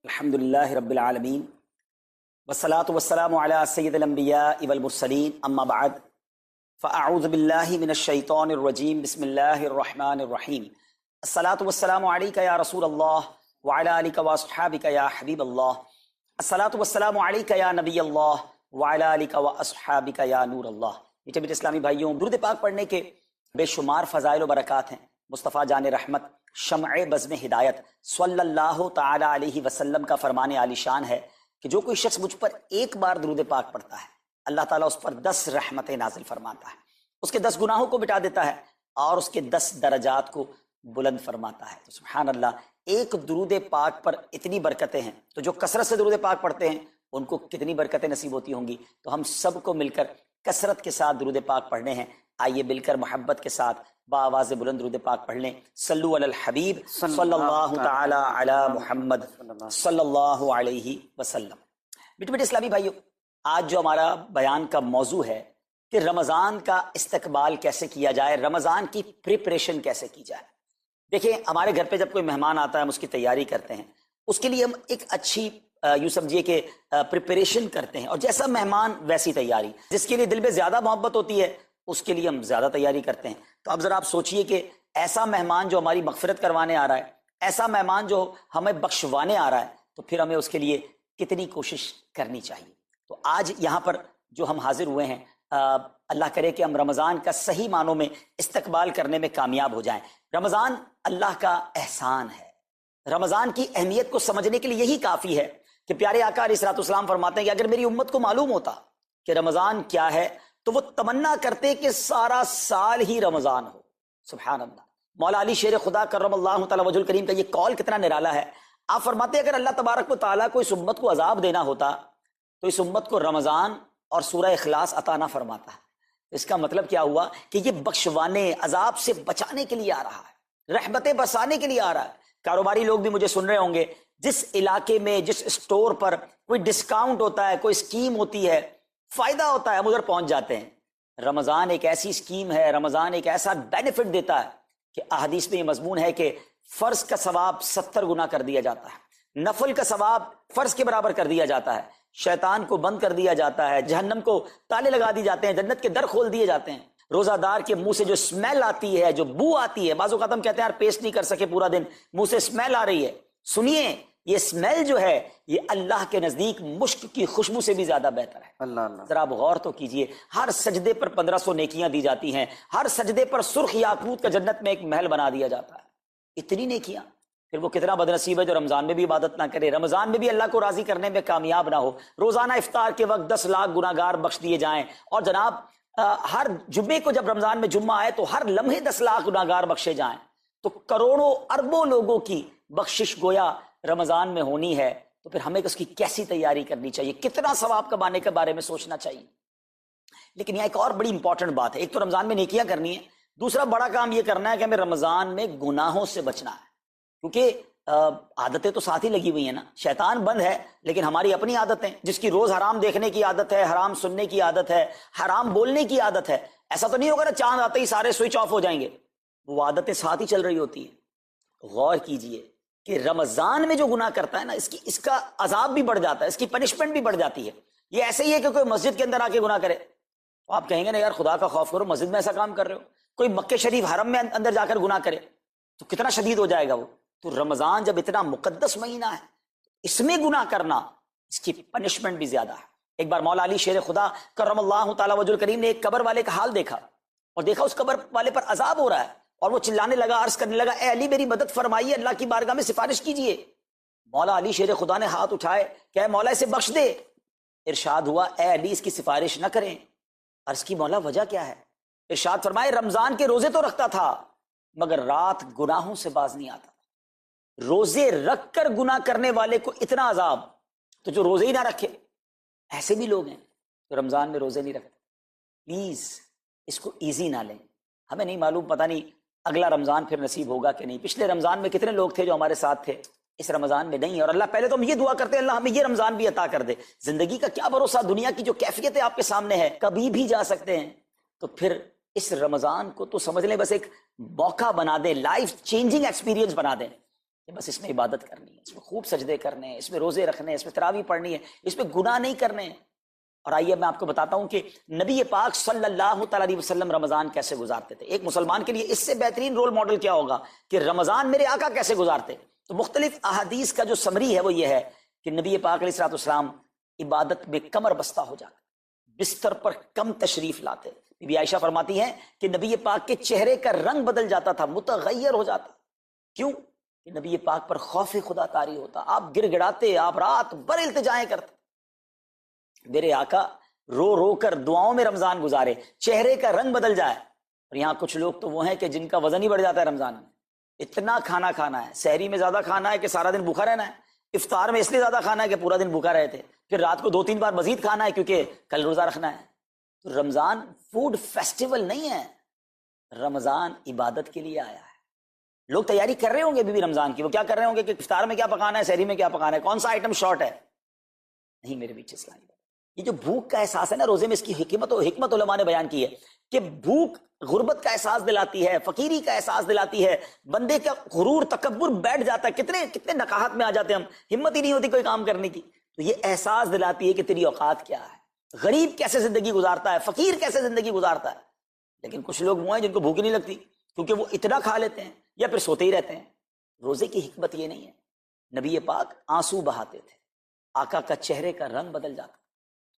الحمدللہ رب العالمین والصلاة والسلام علی سید الانبیاء والمرسلین اما بعد فاعوذ باللہ من الشیطان الرجیم بسم اللہ الرحمن الرحیم الصلاة والسلام علیک یا رسول اللہ وعلی آلک واصحابک یا حبیب اللہ الصلاة والسلام علیک یا نبی اللہ وعلی آلک واصحابک یا نور اللہ۔ میٹھے میٹھے اسلامی بھائیوں، درود پاک پڑھنے کے بے شمار فضائل و برکات ہیں۔ مصطفیٰ جان رحمت شمع بزم ہدایت صلی اللہ تعالی علیہ وسلم کا فرمان عالی شان ہے کہ جو کوئی شخص مجھ پر ایک بار درود پاک پڑھتا ہے، اللہ تعالیٰ اس پر 10 رحمتیں نازل فرماتا ہے، اس کے 10 گناہوں کو مٹا دیتا ہے اور اس کے 10 درجات کو بلند فرماتا ہے۔ تو سبحان اللہ، ایک درود پاک پر اتنی برکتیں ہیں، تو جو کثرت سے درود پاک پڑھتے ہیں ان کو کتنی برکتیں نصیب ہوتی ہوں گی۔ تو ہم سب کو مل کر کثرت کے ساتھ درود پاک پڑھنے ہیں۔ آئیے مل کر محبت کے ساتھ بآواز بلند درود پاک پڑھ لیں۔ صلو علی الحبیب صلی اللہ تعالی علی محمد صلی اللہ علیہ وسلم۔ میٹھے میٹھے اسلامی بھائیو، آج جو ہمارا بیان کا موضوع ہے کہ رمضان کا استقبال کیسے کیا جائے، رمضان کی پریپریشن کیسے کی جائے۔ دیکھیں، ہمارے گھر پہ جب کوئی مہمان آتا ہے ہم اس کی تیاری کرتے ہیں، اس کے لیے ہم ایک اچھی یوں سمجھیے کہ پریپریشن کرتے ہیں، اور جیسا مہمان ویسی تیاری۔ جس کے لیے دل میں زیادہ محبت ہوتی ہے اس کے لیے ہم زیادہ تیاری کرتے ہیں۔ تو اب ذرا آپ سوچئے کہ ایسا مہمان جو ہماری مغفرت کروانے آ رہا ہے، ایسا مہمان جو ہمیں بخشوانے آ رہا ہے، تو پھر ہمیں اس کے لیے کتنی کوشش کرنی چاہیے۔ تو آج یہاں پر جو ہم حاضر ہوئے ہیں، اللہ کرے کہ ہم رمضان کا صحیح معنوں میں استقبال کرنے میں کامیاب ہو جائیں۔ رمضان اللہ کا احسان ہے۔ رمضان کی اہمیت کو سمجھنے کے لیے یہی کافی ہے کہ پیارے آقا علیہ الصلوۃ والسلام فرماتے ہیں کہ اگر میری امت کو معلوم ہوتا کہ رمضان کیا ہے تو وہ تمنا کرتے کہ سارا سال ہی رمضان ہو۔ سبحان اللہ۔ مولا علی شیر خدا کرم اللہ تعالی وجہ الکریم کا یہ قول کتنا نرالا ہے۔ آپ فرماتے ہیں اگر اللہ تبارک و تعالیٰ کو اس امت کو عذاب دینا ہوتا تو اس امت کو رمضان اور سورہ اخلاص عطا نہ فرماتا۔ اس کا مطلب کیا ہوا کہ یہ بخشوانے، عذاب سے بچانے کے لیے آ رہا ہے، رحمتیں برسانے کے لیے آ رہا ہے۔ کاروباری لوگ بھی مجھے سن رہے ہوں گے، جس علاقے میں جس اسٹور پر کوئی ڈسکاؤنٹ ہوتا ہے، کوئی اسکیم ہوتی ہے، فائدہ ہوتا ہے، ہم ادھر پہنچ جاتے ہیں۔ رمضان ایک ایسی اسکیم ہے، رمضان ایک ایسا بینیفٹ دیتا ہے کہ احادیث میں یہ مضمون ہے کہ فرض کا ثواب 70 گنا کر دیا جاتا ہے، نفل کا ثواب فرض کے برابر کر دیا جاتا ہے، شیطان کو بند کر دیا جاتا ہے، جہنم کو تالے لگا دی جاتے ہیں، جنت کے در کھول دیے جاتے ہیں۔ روزہ دار کے منہ سے جو اسمیل آتی ہے، جو بو آتی ہے، بعض اوقات ہم کہتے ہیں یار پیسٹ نہیں کر سکے پورا دن، منہ سے اسمیل آ رہی ہے، سنیے یہ اسمیل جو ہے یہ اللہ کے نزدیک مشک کی خوشبو سے بھی زیادہ بہتر ہے۔ اللہ اللہ۔ ذرا آپ غور تو کیجئے، ہر سجدے پر 1500 نیکیاں دی جاتی ہیں، ہر سجدے پر سرخ یاقوت کا جنت میں ایک محل بنا دیا جاتا ہے۔ اتنی نیکیاں، پھر وہ کتنا بدنصیب ہے جو رمضان میں بھی عبادت نہ کرے، رمضان میں بھی اللہ کو راضی کرنے میں کامیاب نہ ہو۔ روزانہ افطار کے وقت 10 لاکھ گناہگار بخش دیے جائیں، اور جناب ہر جمعے کو جب رمضان میں جمعہ آئے تو ہر لمحے 10 لاکھ گناہگار بخشے جائیں، تو کروڑوں اربوں لوگوں کی بخشش گویا رمضان میں ہونی ہے۔ تو پھر ہمیں اس کی کیسی تیاری کرنی چاہیے، کتنا ثواب کمانے کے بارے میں سوچنا چاہیے۔ لیکن یہاں ایک اور بڑی امپورٹنٹ بات ہے، ایک تو رمضان میں نیکیاں کرنی ہے، دوسرا بڑا کام یہ کرنا ہے کہ ہمیں رمضان میں گناہوں سے بچنا ہے، کیونکہ عادتیں تو ساتھ ہی لگی ہوئی ہیں نا۔ شیطان بند ہے لیکن ہماری اپنی عادتیں، جس کی روز حرام دیکھنے کی عادت ہے، حرام سننے کی عادت ہے، حرام بولنے کی عادت ہے، ایسا تو نہیں ہوگا نا چاند آتے ہی سارے سوئچ آف ہو جائیں گے، وہ عادتیں ساتھ ہی چل رہی ہوتی ہیں۔ غور کیجئے کہ رمضان میں جو گناہ کرتا ہے نا، اس کا عذاب بھی بڑھ جاتا ہے، اس کی پنشمنٹ بھی بڑھ جاتی ہے۔ یہ ایسے ہی ہے کہ کوئی مسجد کے اندر آ کے گناہ کرے تو آپ کہیں گے نا یار خدا کا خوف کرو، مسجد میں ایسا کام کر رہے ہو۔ کوئی مکہ شریف حرم میں اندر جا کر گناہ کرے تو کتنا شدید ہو جائے گا وہ۔ تو رمضان جب اتنا مقدس مہینہ ہے، اس میں گناہ کرنا، اس کی پنشمنٹ بھی زیادہ ہے۔ ایک بار مولا علی شیر خدا کرم اللہ تعالی وجہ الکریم نے ایک قبر والے کا حال دیکھا، اور دیکھا اس قبر والے پر عذاب ہو رہا ہے، اور وہ چلانے لگا، عرض کرنے لگا اے علی میری مدد فرمائیے، اللہ کی بارگاہ میں سفارش کیجئے۔ مولا علی شیر خدا نے ہاتھ اٹھائے کہ اے مولا اسے بخش دے۔ ارشاد ہوا اے علی اس کی سفارش نہ کریں۔ عرض کی مولا وجہ کیا ہے؟ ارشاد فرمائے رمضان کے روزے تو رکھتا تھا مگر رات گناہوں سے باز نہیں آتا۔ روزے رکھ کر گناہ کرنے والے کو اتنا عذاب، تو جو روزے ہی نہ رکھے، ایسے بھی لوگ ہیں جو رمضان میں روزے نہیں رکھتے۔ پلیز اس کو ایزی نہ لیں۔ ہمیں نہیں معلوم، پتہ نہیں اگلا رمضان پھر نصیب ہوگا کہ نہیں۔ پچھلے رمضان میں کتنے لوگ تھے جو ہمارے ساتھ تھے، اس رمضان میں نہیں۔ اور اللہ پہلے تو ہم یہ دعا کرتے ہیں اللہ ہمیں یہ رمضان بھی عطا کر دے۔ زندگی کا کیا بھروسہ، دنیا کی جو کیفیت آپ کے سامنے ہے کبھی بھی جا سکتے ہیں، تو پھر اس رمضان کو تو سمجھ لیں بس ایک موقع بنا دیں، لائف چینجنگ ایکسپیرینس بنا دیں کہ بس اس میں عبادت کرنی ہے، اس میں خوب سجدے کرنے ہیں، اس میں روزے رکھنے ہیں، اس میں تراویح پڑھنی ہے، اس میں گناہ نہیں کرنے ہیں۔ اور آئیے میں آپ کو بتاتا ہوں کہ نبی پاک صلی اللہ تعالیٰ علیہ وسلم رمضان کیسے گزارتے تھے۔ ایک مسلمان کے لیے اس سے بہترین رول ماڈل کیا ہوگا کہ رمضان میرے آقا کیسے گزارتے۔ تو مختلف احادیث کا جو سمری ہے وہ یہ ہے کہ نبی پاک علیہ السلام عبادت میں کمر بستہ ہو جاتے، بستر پر کم تشریف لاتے۔ بی بی عائشہ فرماتی ہیں کہ نبی پاک کے چہرے کا رنگ بدل جاتا تھا، متغیر ہو جاتا۔ کیوں؟ کہ نبی پاک پر خوف خدا طاری ہوتا، آپ گر گڑاتے، آپ رات بھر التجائیں کرتے۔ میرے آقا رو رو کر دعاؤں میں رمضان گزارے، چہرے کا رنگ بدل جائے۔ اور یہاں کچھ لوگ تو وہ ہیں کہ جن کا وزن ہی بڑھ جاتا ہے رمضان میں، اتنا کھانا کھانا ہے، سحری میں زیادہ کھانا ہے کہ سارا دن بھوکا رہنا ہے، افطار میں اس لیے زیادہ کھانا ہے کہ پورا دن بھوکا رہے تھے، پھر رات کو 2-3 بار مزید کھانا ہے کیونکہ کل روزہ رکھنا ہے۔ تو رمضان فوڈ فیسٹیول نہیں ہے، رمضان عبادت کے لیے آیا ہے۔ لوگ تیاری کر رہے ہوں گے ابھی بھی رمضان کی، وہ کیا کر رہے ہوں گے کہ افطار میں کیا پکانا ہے، سحری میں کیا پکانا ہے، کون سا آئٹم شارٹ ہے۔ نہیں میرے بیچ اسلامی بات، یہ جو بھوک کا احساس ہے نا روزے میں، اس کی حکمت علماء نے بیان کی ہے کہ بھوک غربت کا احساس دلاتی ہے، فقیری کا احساس دلاتی ہے، بندے کا غرور تکبر بیٹھ جاتا ہے، کتنے نکاہت میں آ جاتے ہیں ہم، ہمت ہی نہیں ہوتی کوئی کام کرنے کی۔ تو یہ احساس دلاتی ہے کہ تیری اوقات کیا ہے، غریب کیسے زندگی گزارتا ہے، فقیر کیسے زندگی گزارتا ہے۔ لیکن کچھ لوگ وہ ہیں جن کو بھوک نہیں لگتی کیونکہ وہ اتنا کھا لیتے ہیں یا پھر سوتے ہی رہتے ہیں۔ روزے کی حکمت یہ نہیں ہے، نبی پاک آنسو بہاتے تھے، آقا کا چہرے کا رنگ بدل جاتا۔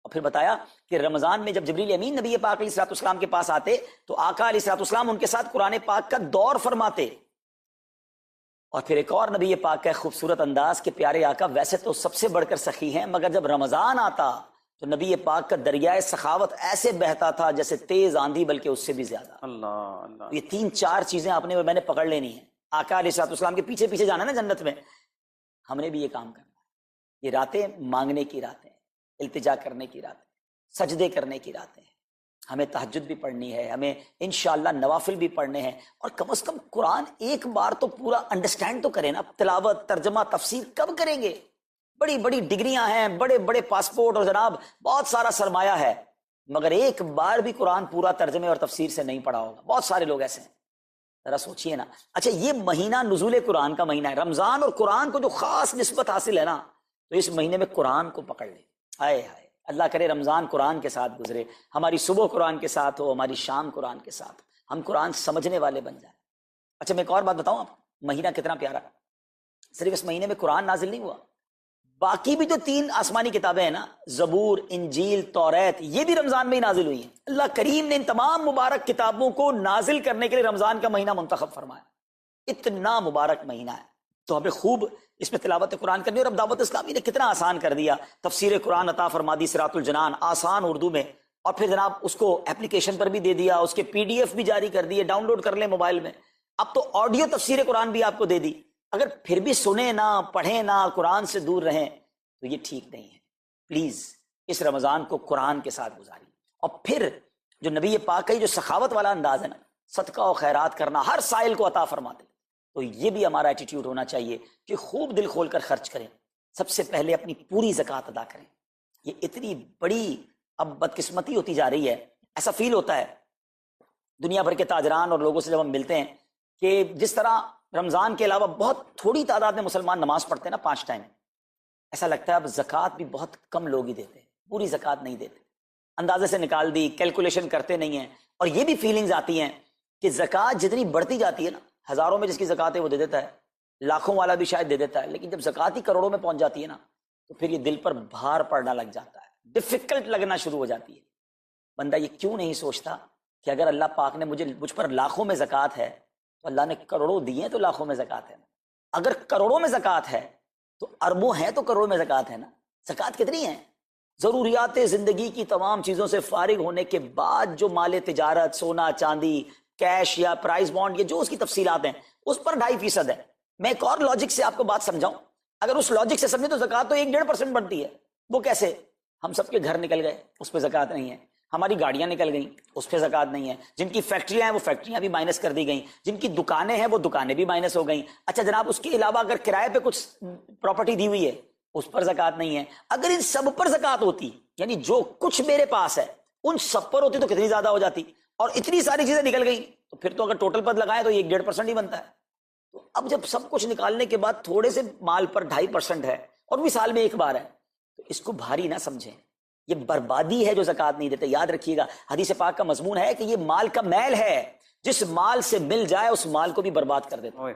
اور پھر بتایا کہ رمضان میں جب جبریل امین نبی پاک علیہ السلام کے پاس آتے تو آقا علیہ السلام ان کے ساتھ قرآن پاک کا دور فرماتے۔ اور پھر ایک اور نبی پاک کا خوبصورت انداز کہ پیارے آقا ویسے تو سب سے بڑھ کر سخی ہیں، مگر جب رمضان آتا تو نبی پاک کا دریائے سخاوت ایسے بہتا تھا جیسے تیز آندھی، بلکہ اس سے بھی زیادہ۔ اللہ، یہ 3-4 چیزیں آپ نے میں نے پکڑ لینی ہیں۔ آقا علیہ السلام کے پیچھے پیچھے جانا نا جنت میں، ہم نے بھی یہ کام کرنا ہے۔ یہ راتیں مانگنے کی راتیں، التجا کرنے کی راتیں، سجدے کرنے کی راتیں، ہمیں تہجد بھی پڑھنی ہے، ہمیں انشاءاللہ نوافل بھی پڑھنے ہیں، اور کم از کم قرآن ایک بار تو پورا انڈرسٹینڈ تو کریں نا۔ تلاوت، ترجمہ، تفسیر کب کریں گے؟ بڑی بڑی ڈگریاں ہیں، بڑے بڑے پاسپورٹ اور جناب بہت سارا سرمایہ ہے، مگر ایک بار بھی قرآن پورا ترجمے اور تفسیر سے نہیں پڑھا ہوگا۔ بہت سارے لوگ ایسے ہیں، ذرا سوچئے نا۔ اچھا یہ مہینہ نزول قرآن کا مہینہ ہے، رمضان اور قرآن کو جو خاص نسبت حاصل ہے نا، تو اس مہینے میں قرآن کو پکڑ لیں۔ ہائے ہائے، اللہ کرے رمضان قرآن کے ساتھ گزرے، ہماری صبح قرآن کے ساتھ ہو، ہماری شام قرآن کے ساتھ، ہم قرآن سمجھنے والے بن جائیں۔ اچھا میں ایک اور بات بتاؤں آپ، مہینہ کتنا پیارا ہے۔ صرف اس مہینے میں قرآن نازل نہیں ہوا، باقی بھی جو 3 آسمانی کتابیں ہیں نا، زبور، انجیل، توریت، یہ بھی رمضان میں ہی نازل ہوئی ہیں۔ اللہ کریم نے ان تمام مبارک کتابوں کو نازل کرنے کے لیے رمضان کا مہینہ منتخب فرمایا۔ اتنا مبارک مہینہ ہے تو ہمیں خوب اس میں تلاوت قرآن کرنی۔ اور اب دعوت اسلامی نے کتنا آسان کر دیا، تفسیر قرآن عطا فرما دی صراط الجنان آسان اردو میں، اور پھر جناب اس کو اپلیکیشن پر بھی دے دیا، اس کے PDF بھی جاری کر دیے، ڈاؤن لوڈ کر لیں موبائل میں۔ اب تو آڈیو تفسیر قرآن بھی آپ کو دے دی۔ اگر پھر بھی سنیں نہ، پڑھیں نہ، قرآن سے دور رہیں تو یہ ٹھیک نہیں ہے۔ پلیز اس رمضان کو قرآن کے ساتھ گزاری۔ اور پھر جو نبی پاک کا جو سخاوت والا انداز ہے نا، صدقہ و خیرات کرنا، ہر سائل کو عطا فرماتے، تو یہ بھی ہمارا ایٹیٹیوڈ ہونا چاہیے کہ خوب دل کھول کر خرچ کریں۔ سب سے پہلے اپنی پوری زکوٰۃ ادا کریں۔ یہ اتنی بڑی اب بدقسمتی ہوتی جا رہی ہے، ایسا فیل ہوتا ہے دنیا بھر کے تاجران اور لوگوں سے جب ہم ملتے ہیں کہ جس طرح رمضان کے علاوہ بہت تھوڑی تعداد میں مسلمان نماز پڑھتے ہیں نا 5 ٹائم، ایسا لگتا ہے اب زکوٰۃ بھی بہت کم لوگ ہی دیتے ہیں، پوری زکوٰۃ نہیں دیتے، اندازے سے نکال دی، کیلکولیشن کرتے نہیں ہیں۔ اور یہ بھی فیلنگز آتی ہیں کہ زکوٰۃ جتنی بڑھتی جاتی ہے نا، ہزاروں میں جس کی زکوٰۃ ہے وہ دے دیتا ہے، لاکھوں والا بھی شاید دے دیتا ہے، لیکن جب زکوٰۃ ہی کروڑوں میں پہنچ جاتی ہے نا، تو پھر یہ دل پر بھار پڑنا لگ جاتا ہے، ڈیفیکلٹ لگنا شروع ہو جاتی ہے۔ بندہ یہ کیوں نہیں سوچتا کہ اگر اللہ پاک نے مجھ پر لاکھوں میں زکوٰۃ ہے تو اللہ نے کروڑوں دیے تو لاکھوں میں زکوٰۃ ہے، اگر کروڑوں میں زکوٰۃ ہے تو اربوں ہیں تو کروڑوں میں زکوٰۃ ہے نا۔ زکوٰۃ کتنی ہے؟ ضروریات زندگی کی تمام چیزوں سے فارغ ہونے کے بعد جو مال تجارت، سونا چاندی، کیش یا پرائز بانڈ، یہ جو اس کی تفصیلات ہیں، اس پر 2.5% ہے۔ میں ایک اور لاجک سے آپ کو بات سمجھاؤں، اگر اس لاجک سے سمجھیں تو زکوٰۃ تو 1-1.5% بنتی ہے۔ وہ کیسے؟ ہم سب کے گھر نکل گئے، اس پہ زکوٰۃ نہیں ہے، ہماری گاڑیاں نکل گئیں، اس پہ زکوٰۃ نہیں ہے، جن کی فیکٹریاں ہیں وہ فیکٹریاں بھی مائنس کر دی گئیں، جن کی دکانیں ہیں وہ دکانیں بھی مائنس ہو گئیں۔ اچھا جناب اس کے علاوہ اگر کرائے پہ کچھ پراپرٹی دی ہوئی ہے اس پر زکوٰۃ نہیں ہے۔ اگر ان سب پر زکوٰۃ ہوتی، یعنی جو کچھ میرے پاس ہے ان سب پر ہوتی تو کتنی زیادہ ہو جاتی، اور اتنی ساری چیزیں نکل گئی تو پھر تو اگر ٹوٹل پر لگائیں تو یہ 1.5% ہی بنتا ہے۔ تو اب جب سب کچھ نکالنے کے بعد تھوڑے سے مال پر 2.5% ہے اور بھی سال میں ایک بار ہے، تو اس کو بھاری نہ سمجھیں، یہ بربادی ہے جو زکوٰۃ نہیں دیتے۔ یاد رکھیے گا حدیث پاک کا مضمون ہے کہ یہ مال کا میل ہے، جس مال سے مل جائے اس مال کو بھی برباد کر دیتا ہے۔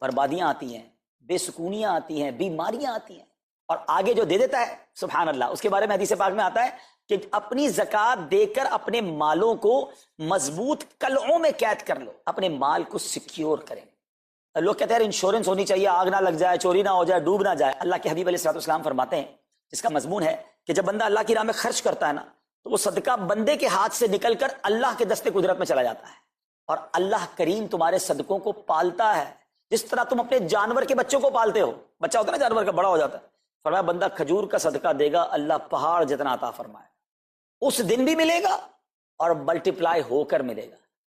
بربادیاں آتی ہیں، بے سکونیاں آتی ہیں، بیماریاں آتی ہیں، اور آگے جو دے دیتا ہے سبحان اللہ، اس کے بارے میں حدیث پاک میں آتا ہے کہ اپنی زکوٰۃ دے کر اپنے مالوں کو مضبوط قلعوں میں قید کر لو، اپنے مال کو سیکیور کریں۔ لوگ کہتے ہیں انشورنس ہونی چاہیے، آگ نہ لگ جائے، چوری نہ ہو جائے، ڈوب نہ جائے۔ اللہ کے حبیب علیہ الصلوۃ والسلام فرماتے ہیں، جس کا مضمون ہے کہ جب بندہ اللہ کی راہ میں خرچ کرتا ہے نا، تو وہ صدقہ بندے کے ہاتھ سے نکل کر اللہ کے دستے قدرت میں چلا جاتا ہے، اور اللہ کریم تمہارے صدقوں کو پالتا ہے جس طرح تم اپنے جانور کے بچوں کو پالتے ہو۔ بچہ ہوتا ہے نا جانور کا، بڑا ہو جاتا ہے، فرمایا بندہ کھجور کا صدقہ دے گا، اللہ پہاڑ جتنا عطا فرمائے، اس دن بھی ملے گا اور ملٹیپلائی ہو کر ملے گا۔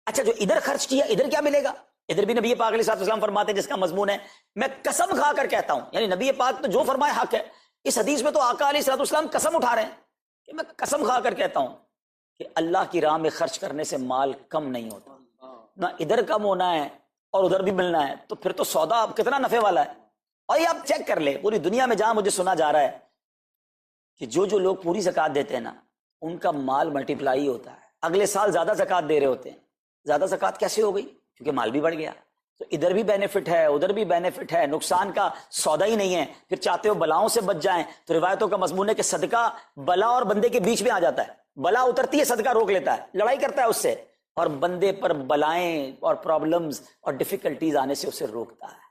اچھا جو ادھر خرچ کیا ادھر کیا ملے گا؟ ادھر بھی نبی پاک علیہ الصلوۃ والسلام فرماتے ہیں، جس کا مضمون ہے میں قسم کھا کر کہتا ہوں، یعنی نبی پاک تو جو فرمائے حق ہے۔ اس حدیث میں تو آقا علیہ الصلوۃ والسلام قسم اٹھا رہے ہیں کہ میں قسم کھا کر کہتا ہوں کہ اللہ کی راہ میں خرچ کرنے سے مال کم نہیں ہوتا، نہ ادھر کم ہونا ہے اور ادھر بھی ملنا ہے، تو پھر تو سودا اب کتنا نفع والا ہے۔ اور یہ آپ چیک کر لیں پوری دنیا میں، جہاں مجھے سنا جا رہا ہے کہ جو لوگ پوری زکوٰۃ دیتے ہیں نا، ان کا مال ملٹیپلائی ہوتا ہے، اگلے سال زیادہ زکوٰۃ دے رہے ہوتے ہیں۔ زیادہ زکوٰۃ کیسے ہو گئی؟ کیونکہ مال بھی بڑھ گیا، تو ادھر بھی بینیفٹ ہے ادھر بھی بینیفٹ ہے، نقصان کا سودا ہی نہیں ہے۔ پھر چاہتے ہو بلاؤں سے بچ جائیں، تو روایتوں کا مضمون ہے کہ صدقہ بلا اور بندے کے بیچ میں آ جاتا ہے، بلا اترتی ہے صدقہ روک لیتا ہے، لڑائی کرتا ہے اس سے، اور بندے پر بلائیں اور پرابلمز اور ڈیفیکلٹیز آنے سے اسے روکتا ہے۔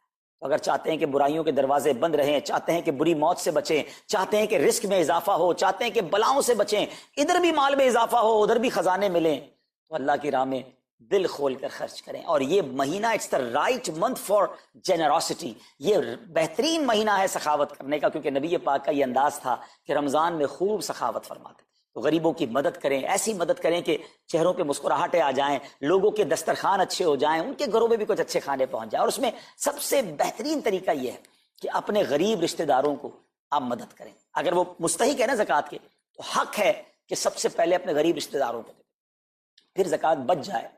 اگر چاہتے ہیں کہ برائیوں کے دروازے بند رہیں، چاہتے ہیں کہ بری موت سے بچیں، چاہتے ہیں کہ رزق میں اضافہ ہو، چاہتے ہیں کہ بلاؤں سے بچیں، ادھر بھی مال میں اضافہ ہو ادھر بھی خزانے ملیں، تو اللہ کی راہ میں دل کھول کر خرچ کریں۔ اور یہ مہینہ it's the right month for generosity, یہ بہترین مہینہ ہے سخاوت کرنے کا، کیونکہ نبی پاک کا یہ انداز تھا کہ رمضان میں خوب سخاوت فرماتے تھے۔ تو غریبوں کی مدد کریں، ایسی مدد کریں کہ چہروں پہ مسکراہٹیں آ جائیں، لوگوں کے دسترخوان اچھے ہو جائیں، ان کے گھروں میں بھی کچھ اچھے کھانے پہنچ جائیں۔ اور اس میں سب سے بہترین طریقہ یہ ہے کہ اپنے غریب رشتہ داروں کو آپ مدد کریں۔ اگر وہ مستحق ہے نا زکوٰۃ کے، تو حق ہے کہ سب سے پہلے اپنے غریب رشتہ داروں کو دیں، پھر زکوٰۃ بچ جائے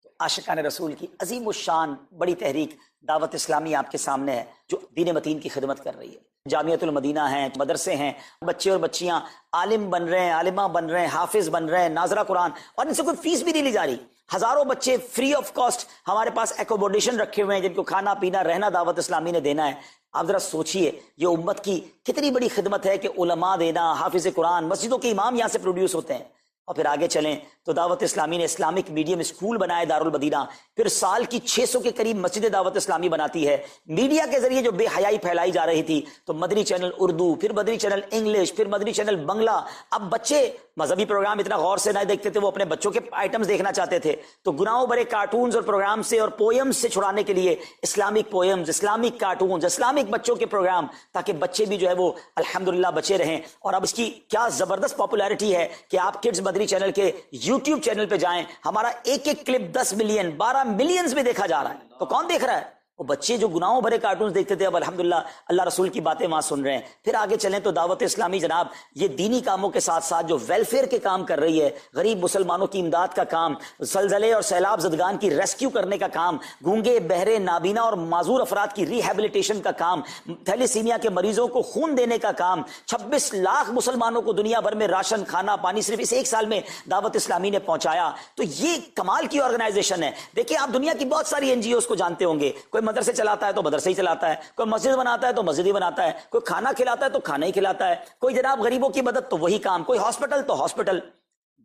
تو عاشقان رسول کی عظیم الشان بڑی تحریک دعوت اسلامی آپ کے سامنے ہے، جو دین متین کی خدمت کر رہی ہے۔ جامعۃ المدینہ ہیں، مدرسے ہیں، بچے اور بچیاں عالم بن رہے ہیں، عالمہ بن رہے ہیں، حافظ بن رہے ہیں، ناظرہ قرآن، اور ان سے کوئی فیس بھی نہیں لی جا رہی۔ ہزاروں بچے فری آف کاسٹ ہمارے پاس ایکوموڈیشن رکھے ہوئے ہیں، جن کو کھانا پینا رہنا دعوت اسلامی نے دینا ہے۔ آپ ذرا سوچئے یہ امت کی کتنی بڑی خدمت ہے کہ علماء دینا، حافظ قرآن، مسجدوں کے امام یہاں سے پروڈیوس ہوتے ہیں۔ اور پھر آگے چلیں تو دعوت اسلامی نے اسلامک میڈیم اسکول بنائے دارالمدینہ، پھر سال کی 600 کے قریب مسجد دعوت اسلامی بناتی ہے۔ میڈیا کے ذریعے جو بے حیائی پھیلائی جا رہی تھی، تو مدنی چینل اردو، پھر مدنی چینل انگلش، پھر مدنی چینل بنگلہ۔ اب بچے مذہبی پروگرام اتنا غور سے نہ دیکھتے تھے، وہ اپنے بچوں کے آئٹمز دیکھنا چاہتے تھے، تو گناہوں بھرے کارٹونز اور پروگرام سے اور پوئمز سے چھڑانے کے لیے Islamic poems, Islamic cartoons, Islamic بچوں کے پروگرام، تاکہ بچے بھی جو ہے وہ الحمدللہ بچے رہیں۔ اور اب اس کی کیا زبردست پاپولیرٹی ہے کہ آپ کڈز مدنی چینل کے یوٹیوب چینل پہ جائیں، ہمارا ایک ایک کلپ 10 ملین 12 ملینز میں دیکھا جا رہا ہے۔ تو کون دیکھ رہا ہے؟ وہ بچے جو گناہوں بھرے کارٹونز دیکھتے تھے، اب الحمدللہ اللہ رسول کی باتیں وہاں سن رہے ہیں۔ پھر آگے چلیں تو دعوت اسلامی جناب یہ دینی کاموں کے ساتھ ساتھ جو ویلفیئر کے کام کر رہی ہے، غریب مسلمانوں کی امداد کا کام، زلزلے اور سیلاب زدگان کی ریسکیو کرنے کا کام، گونگے بہرے نابینا اور معذور افراد کی ریہیبلیٹیشن کا کام، تھیلیسیمیا کے مریضوں کو خون دینے کا کام، 26 لاکھ مسلمانوں کو دنیا بھر میں راشن، کھانا پانی صرف اس ایک سال میں دعوت اسلامی نے پہنچایا۔ تو یہ کمال کی آرگنائزیشن ہے۔ دیکھیں آپ دنیا کی بہت ساری این جی اوز کو جانتے ہوں گے، کوئی مدرسے چلاتا ہے تو مدرسے ہی چلاتا ہے، کوئی مسجد بناتا ہے تو مسجد ہی بناتا ہے، کوئی کھانا کھلاتا ہے تو کھانا ہی کھلاتا ہے، کوئی جناب غریبوں کی مدد تو وہی کام، کوئی ہاسپٹل تو ہاسپٹل۔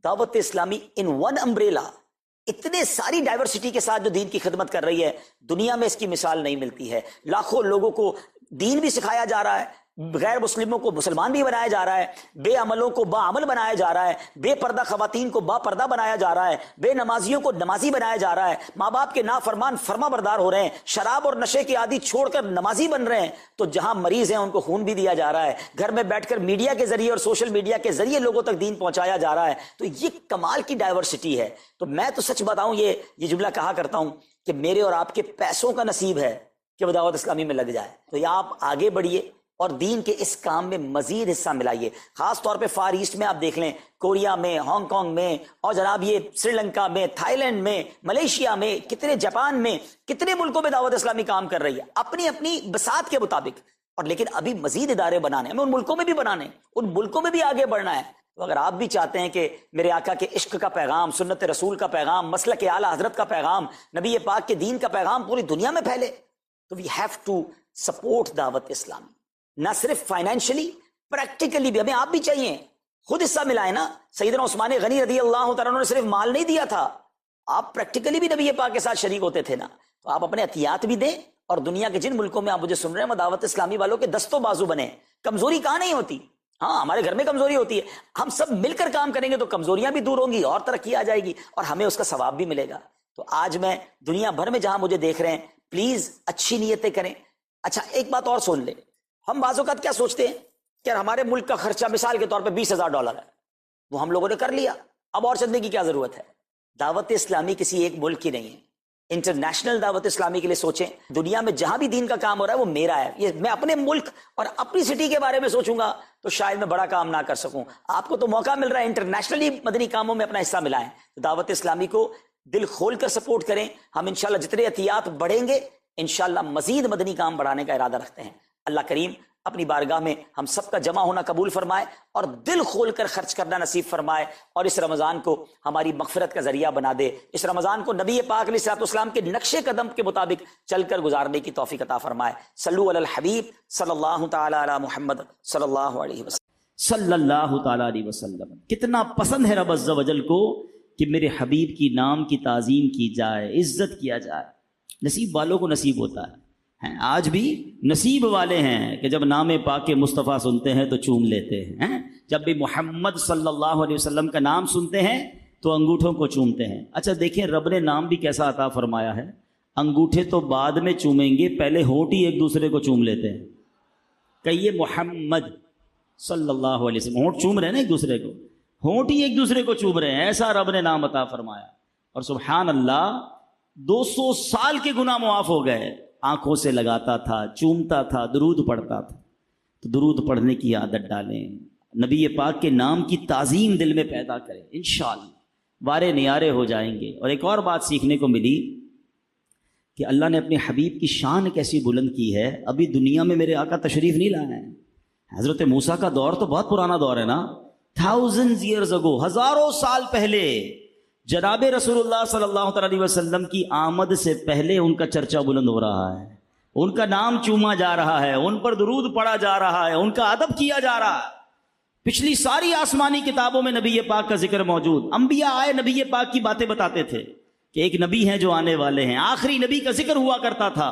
دعوت اسلامی ان ون امبریلا اتنے ساری ڈائیورسٹی کے ساتھ جو دین کی خدمت کر رہی ہے، دنیا میں اس کی مثال نہیں ملتی ہے۔ لاکھوں لوگوں کو دین بھی سکھایا جا رہا ہے، غیر مسلموں کو مسلمان بھی بنایا جا رہا ہے، بے عملوں کو با عمل بنایا جا رہا ہے، بے پردہ خواتین کو با پردہ بنایا جا رہا ہے، بے نمازیوں کو نمازی بنایا جا رہا ہے، ماں باپ کے نافرمان فرما بردار ہو رہے ہیں، شراب اور نشے کی عادی چھوڑ کر نمازی بن رہے ہیں، تو جہاں مریض ہیں ان کو خون بھی دیا جا رہا ہے، گھر میں بیٹھ کر میڈیا کے ذریعے اور سوشل میڈیا کے ذریعے لوگوں تک دین پہنچایا جا رہا ہے۔ تو یہ کمال کی ڈائیورسٹی ہے۔ تو میں تو سچ بتاؤں یہ جملہ کہا کرتا ہوں کہ میرے اور آپ کے پیسوں کا نصیب ہے کہ وہ دعوت اسلامی میں لگ جائے۔ تو یا آپ آگے بڑھیے، اور دین کے اس کام میں مزید حصہ ملائیے. خاص طور پہ فار ایسٹ میں آپ دیکھ لیں، کوریا میں، ہانگ کانگ میں، اور جناب یہ سری لنکا میں، تھائی لینڈ میں، ملیشیا میں، کتنے جاپان میں، کتنے ملکوں میں دعوت اسلامی کام کر رہی ہے اپنی اپنی بساط کے مطابق. اور لیکن ابھی مزید ادارے بنانے ہیں، ہمیں ان ملکوں میں بھی بنانے ہیں، ان ملکوں میں بھی آگے بڑھنا ہے. تو اگر آپ بھی چاہتے ہیں کہ میرے آقا کے عشق کا پیغام، سنت رسول کا پیغام، مسلک اعلیٰ حضرت کا پیغام، نبی پاک کے دین کا پیغام پوری دنیا میں پھیلے، تو وی ہیو ٹو سپورٹ دعوت اسلامی. نہ صرف فائنینشلی، پریکٹیکلی بھی. ہمیں آپ بھی چاہیے، خود حصہ ملائیں نا. سیدنا عثمان غنی رضی اللہ تعالیٰ عنہ نے صرف مال نہیں دیا تھا، آپ پریکٹیکلی بھی نبی پاک کے ساتھ شریک ہوتے تھے نا. تو آپ اپنے عطیات بھی دیں، اور دنیا کے جن ملکوں میں آپ مجھے سن رہے ہیں وہ دعوت اسلامی والوں کے دست و بازو بنے. کمزوری کہاں نہیں ہوتی؟ ہاں، ہمارے گھر میں کمزوری ہوتی ہے، ہم سب مل کر کام کریں گے تو کمزوریاں بھی دور ہوں گی اور ترقی آ جائے گی، اور ہمیں اس کا ثواب بھی ملے گا. تو آج میں دنیا بھر میں جہاں مجھے دیکھ رہے ہیں، پلیز اچھی نیتیں کریں. اچھا، ایک بات اور سن لیں. ہم بعض اوقات کیا سوچتے ہیں کہ ہمارے ملک کا خرچہ مثال کے طور پہ $20,000 ہے، وہ ہم لوگوں نے کر لیا، اب اور چلنے کی کیا ضرورت ہے؟ دعوت اسلامی کسی ایک ملک کی نہیں ہے، انٹرنیشنل دعوت اسلامی کے لیے سوچیں. دنیا میں جہاں بھی دین کا کام ہو رہا ہے وہ میرا ہے. یہ میں اپنے ملک اور اپنی سٹی کے بارے میں سوچوں گا تو شاید میں بڑا کام نہ کر سکوں. آپ کو تو موقع مل رہا ہے انٹرنیشنلی مدنی کاموں میں اپنا حصہ ملائیں. دعوت اسلامی کو دل کھول کر سپورٹ کریں. ہم انشاءاللہ جتنے عطیات بڑھیں گے انشاءاللہ مزید مدنی کام بڑھانے کا ارادہ رکھتے ہیں. اللہ کریم اپنی بارگاہ میں ہم سب کا جمع ہونا قبول فرمائے اور دل کھول کر خرچ کرنا نصیب فرمائے، اور اس رمضان کو ہماری مغفرت کا ذریعہ بنا دے. اس رمضان کو نبی پاک علیہ الصلوۃ والسلام کے نقش قدم کے مطابق چل کر گزارنے کی توفیق عطا فرمائے. صلو علی الحبیب صلی اللہ تعالی علی محمد صلی اللہ علیہ وسلم. صلی اللہ تعالی علیہ وسلم. کتنا پسند ہے رب عز و جل کو کہ میرے حبیب کی نام کی تعظیم کی جائے، عزت کیا جائے. نصیب والوں کو نصیب ہوتا ہے. آج بھی نصیب والے ہیں کہ جب نام پاک مصطفیٰ سنتے ہیں تو چوم لیتے ہیں. جب بھی محمد صلی اللہ علیہ وسلم کا نام سنتے ہیں تو انگوٹھوں کو چومتے ہیں. اچھا دیکھیں رب نے نام بھی کیسا عطا فرمایا ہے. انگوٹھے تو بعد میں چومیں گے، پہلے ہونٹ ہی ایک دوسرے کو چوم لیتے ہیں. کہیے محمد صلی اللہ علیہ وسلم. ہونٹ چوم رہے ہیں نا ایک دوسرے کو، ہونٹ ہی ایک دوسرے کو چوم رہے ہیں. ایسا رب نے نام عطا فرمایا. اور سبحان اللہ 200 سال کے گناہ معاف ہو گئے. آنکھوں سے لگاتا تھا، چومتا تھا، درود پڑھتا تھا. تو درود پڑھنے کی عادت ڈالیں، نبی پاک کے نام کی تعظیم دل میں پیدا کریں، انشاءاللہ وارے نیارے ہو جائیں گے. اور ایک اور بات سیکھنے کو ملی کہ اللہ نے اپنے حبیب کی شان کیسی بلند کی ہے. ابھی دنیا میں میرے آقا تشریف نہیں لائے ہیں. حضرت موسیٰ کا دور تو بہت پرانا دور ہے نا، 1000 years ago، ہزاروں سال پہلے جناب رسول اللہ صلی اللہ علیہ وسلم کی آمد سے پہلے ان کا چرچا بلند ہو رہا ہے، ان کا نام چوما جا رہا ہے، ان پر درود پڑھا جا رہا ہے، ان کا ادب کیا جا رہا ہے. پچھلی ساری آسمانی کتابوں میں نبی پاک کا ذکر موجود. انبیاء آئے نبی پاک کی باتیں بتاتے تھے کہ ایک نبی ہیں جو آنے والے ہیں. آخری نبی کا ذکر ہوا کرتا تھا.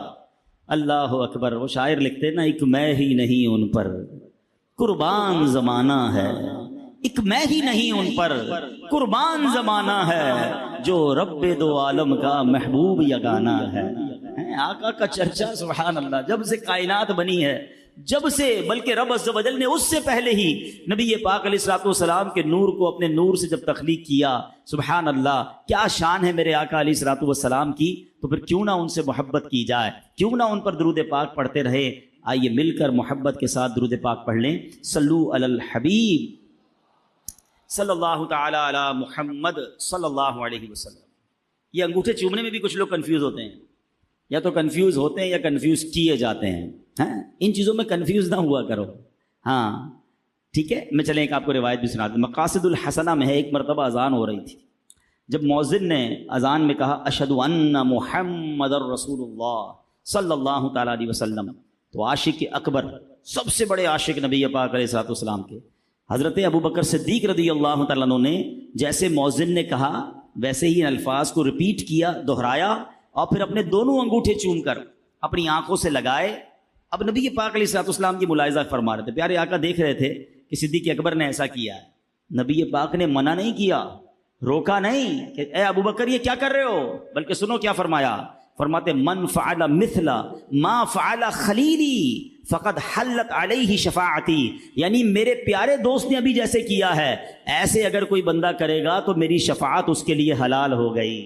اللہ اکبر. وہ شاعر لکھتے نا، ایک میں ہی نہیں ان پر قربان زمانہ ہے، ایک میں ہی نہیں ان پر قربان زمانہ ہے، جو رب دو عالم کا محبوب یگانہ ہے. آقا کا چرچا سبحان اللہ جب سے کائنات بنی ہے، جب سے، بلکہ رب عز و جل نے اس سے پہلے ہی نبی پاک علیہ الصلوۃ والسلام کے نور کو اپنے نور سے جب تخلیق کیا. سبحان اللہ کیا شان ہے میرے آقا علیہ الصلوۃ والسلام کی. تو پھر کیوں نہ ان سے محبت کی جائے، کیوں نہ ان پر درود پاک پڑھتے رہے. آئیے مل کر محبت کے ساتھ درود پاک پڑھ لیں. صلو علی الحبیب صلی اللہ تعالی علی محمد صلی اللہ علیہ وسلم. یہ انگوٹھے چومنے میں بھی کچھ لوگ کنفیوز ہوتے ہیں، یا تو کنفیوز ہوتے ہیں یا کنفیوز کیے جاتے ہیں. ان چیزوں میں کنفیوز نہ ہوا کرو. ہاں ٹھیک ہے. میں چلیں ایک آپ کو روایت بھی سنا دوں. مقاصد الحسنہ میں ہے، ایک مرتبہ اذان ہو رہی تھی. جب مؤذن نے اذان میں کہا اشہد ان محمد الرسول اللہ صلی اللہ تعالی علیہ وسلم، تو عاشق اکبر، سب سے بڑے عاشق نبی پاک علیہ الصلوۃ والسلام کے حضرت ابو بکر صدیق رضی اللہ تعالیٰ عنہ نے جیسے مؤذن نے کہا ویسے ہی الفاظ کو ریپیٹ کیا، دہرایا، اور پھر اپنے دونوں انگوٹھے چوم کر اپنی آنکھوں سے لگائے. اب نبی پاک علیہ الصلوۃ والسلام کی ملاحظہ فرما رہے تھے. پیارے آقا دیکھ رہے تھے کہ صدیق اکبر نے ایسا کیا ہے. نبی پاک نے منع نہیں کیا، روکا نہیں کہ اے ابو بکر یہ کیا کر رہے ہو، بلکہ سنو کیا فرمایا. فرماتے من فعل مثل ما فعل خلیلی فقد حلت علیہ شفاعتی، یعنی میرے پیارے دوست نے ابھی جیسے کیا ہے ایسے اگر کوئی بندہ کرے گا تو میری شفاعت اس کے لیے حلال ہو گئی.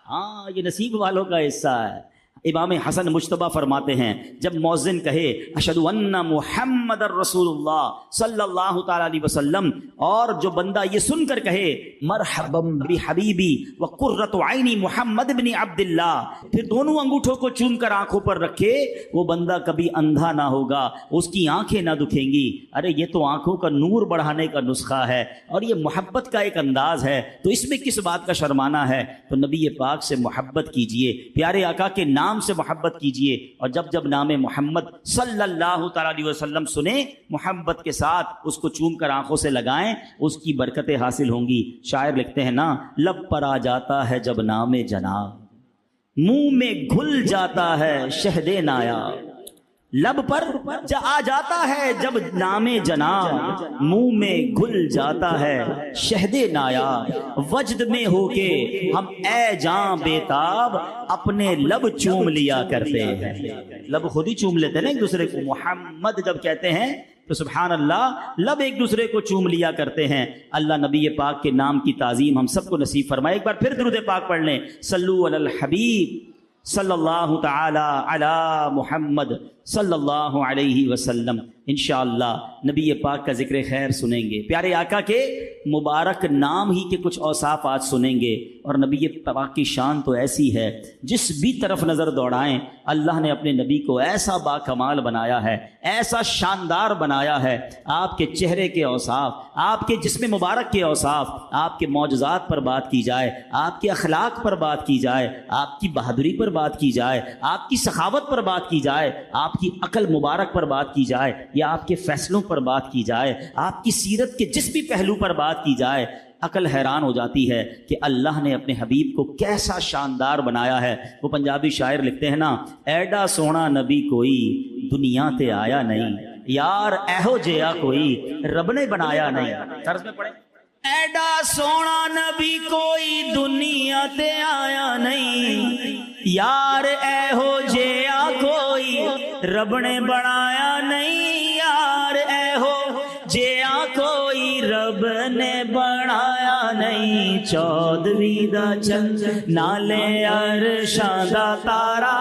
ہاں یہ نصیب والوں کا حصہ ہے. امام حسن مجتبی فرماتے ہیں جب مؤذن کہے اشہدو ان محمد الرسول اللہ صلی اللہ تعالی علیہ وسلم، اور جو بندہ یہ سن کر کہے مرحبا بحبیبی وقرۃ عینی محمد بن عبد اللہ، پھر دونوں انگوٹھوں کو چوم کر آنکھوں پر رکھے، وہ بندہ کبھی اندھا نہ ہوگا، اس کی آنکھیں نہ دکھیں گی۔ ارے یہ تو آنکھوں کا نور بڑھانے کا نسخہ ہے اور یہ محبت کا ایک انداز ہے، تو اس میں کس بات کا شرمانہ ہے؟ تو نبی پاک سے محبت کیجئے، پیارے آقا کے نام سے محبت کیجئے، اور جب جب نام محمد صلی اللہ تعالی علیہ وسلم سنیں، محبت کے ساتھ اس کو چوم کر آنکھوں سے لگائیں، اس کی برکتیں حاصل ہوں گی۔ شاعر لکھتے ہیں نا، لب پر آ جاتا ہے جب نام جناب، منہ میں گھل جاتا ہے شہد نایاب، لب پر آ جاتا ہے جب نام جناب، منہ میں گھل جاتا ہے شہد نایاب، وجد میں ہو کے ہم اے جاں بیتاب اپنے لب چوم لیا کرتے ہیں۔ لب خود ہی چوم لیتے ہیں نا ایک دوسرے کو، محمد جب کہتے ہیں تو سبحان اللہ لب ایک دوسرے کو چوم لیا کرتے ہیں۔ اللہ نبی پاک کے نام کی تعظیم ہم سب کو نصیب فرمائے۔ ایک بار پھر درود پاک پڑھ لیں، صلو علی الحبیب صلی اللہ تعالی علی محمد صلی اللہ علیہ وسلم۔ انشاءاللہ نبی پاک کا ذکر خیر سنیں گے، پیارے آقا کے مبارک نام ہی کے کچھ اوصاف آج سنیں گے، اور نبی پاک کی شان تو ایسی ہے جس بھی طرف نظر دوڑائیں اللہ نے اپنے نبی کو ایسا با کمال بنایا ہے، ایسا شاندار بنایا ہے۔ آپ کے چہرے کے اوصاف، آپ کے جسم مبارک کے اوصاف، آپ کے معجزات پر بات کی جائے، آپ کے اخلاق پر بات کی جائے، آپ کی بہادری پر بات کی جائے، آپ کی سخاوت پر بات کی جائے، آپ کی عقل مبارک پر بات کی جائے، یا آپ کے فیصلوں پر بات کی جائے، آپ کی سیرت کے جس بھی پہلو پر بات کی جائے، عقل حیران ہو جاتی ہے کہ اللہ نے اپنے حبیب کو کیسا شاندار بنایا ہے۔ وہ پنجابی شاعر لکھتے ہیں نا، ایڈا سونا نبی کوئی دنیا تے آیا نہیں، یار ایہو جیا کوئی رب نے بنایا نہیں۔ طرز میں پڑھیں، ایڈا سونا نبی کوئی دنیا تے آیا نہیں، یار ایہو جیا کوئی رب نے بنایا نہیں، یار ایہو جیا کوئی رب نے بنایا نہیں، چودویں دا چند نالے عرشاں دا تارا،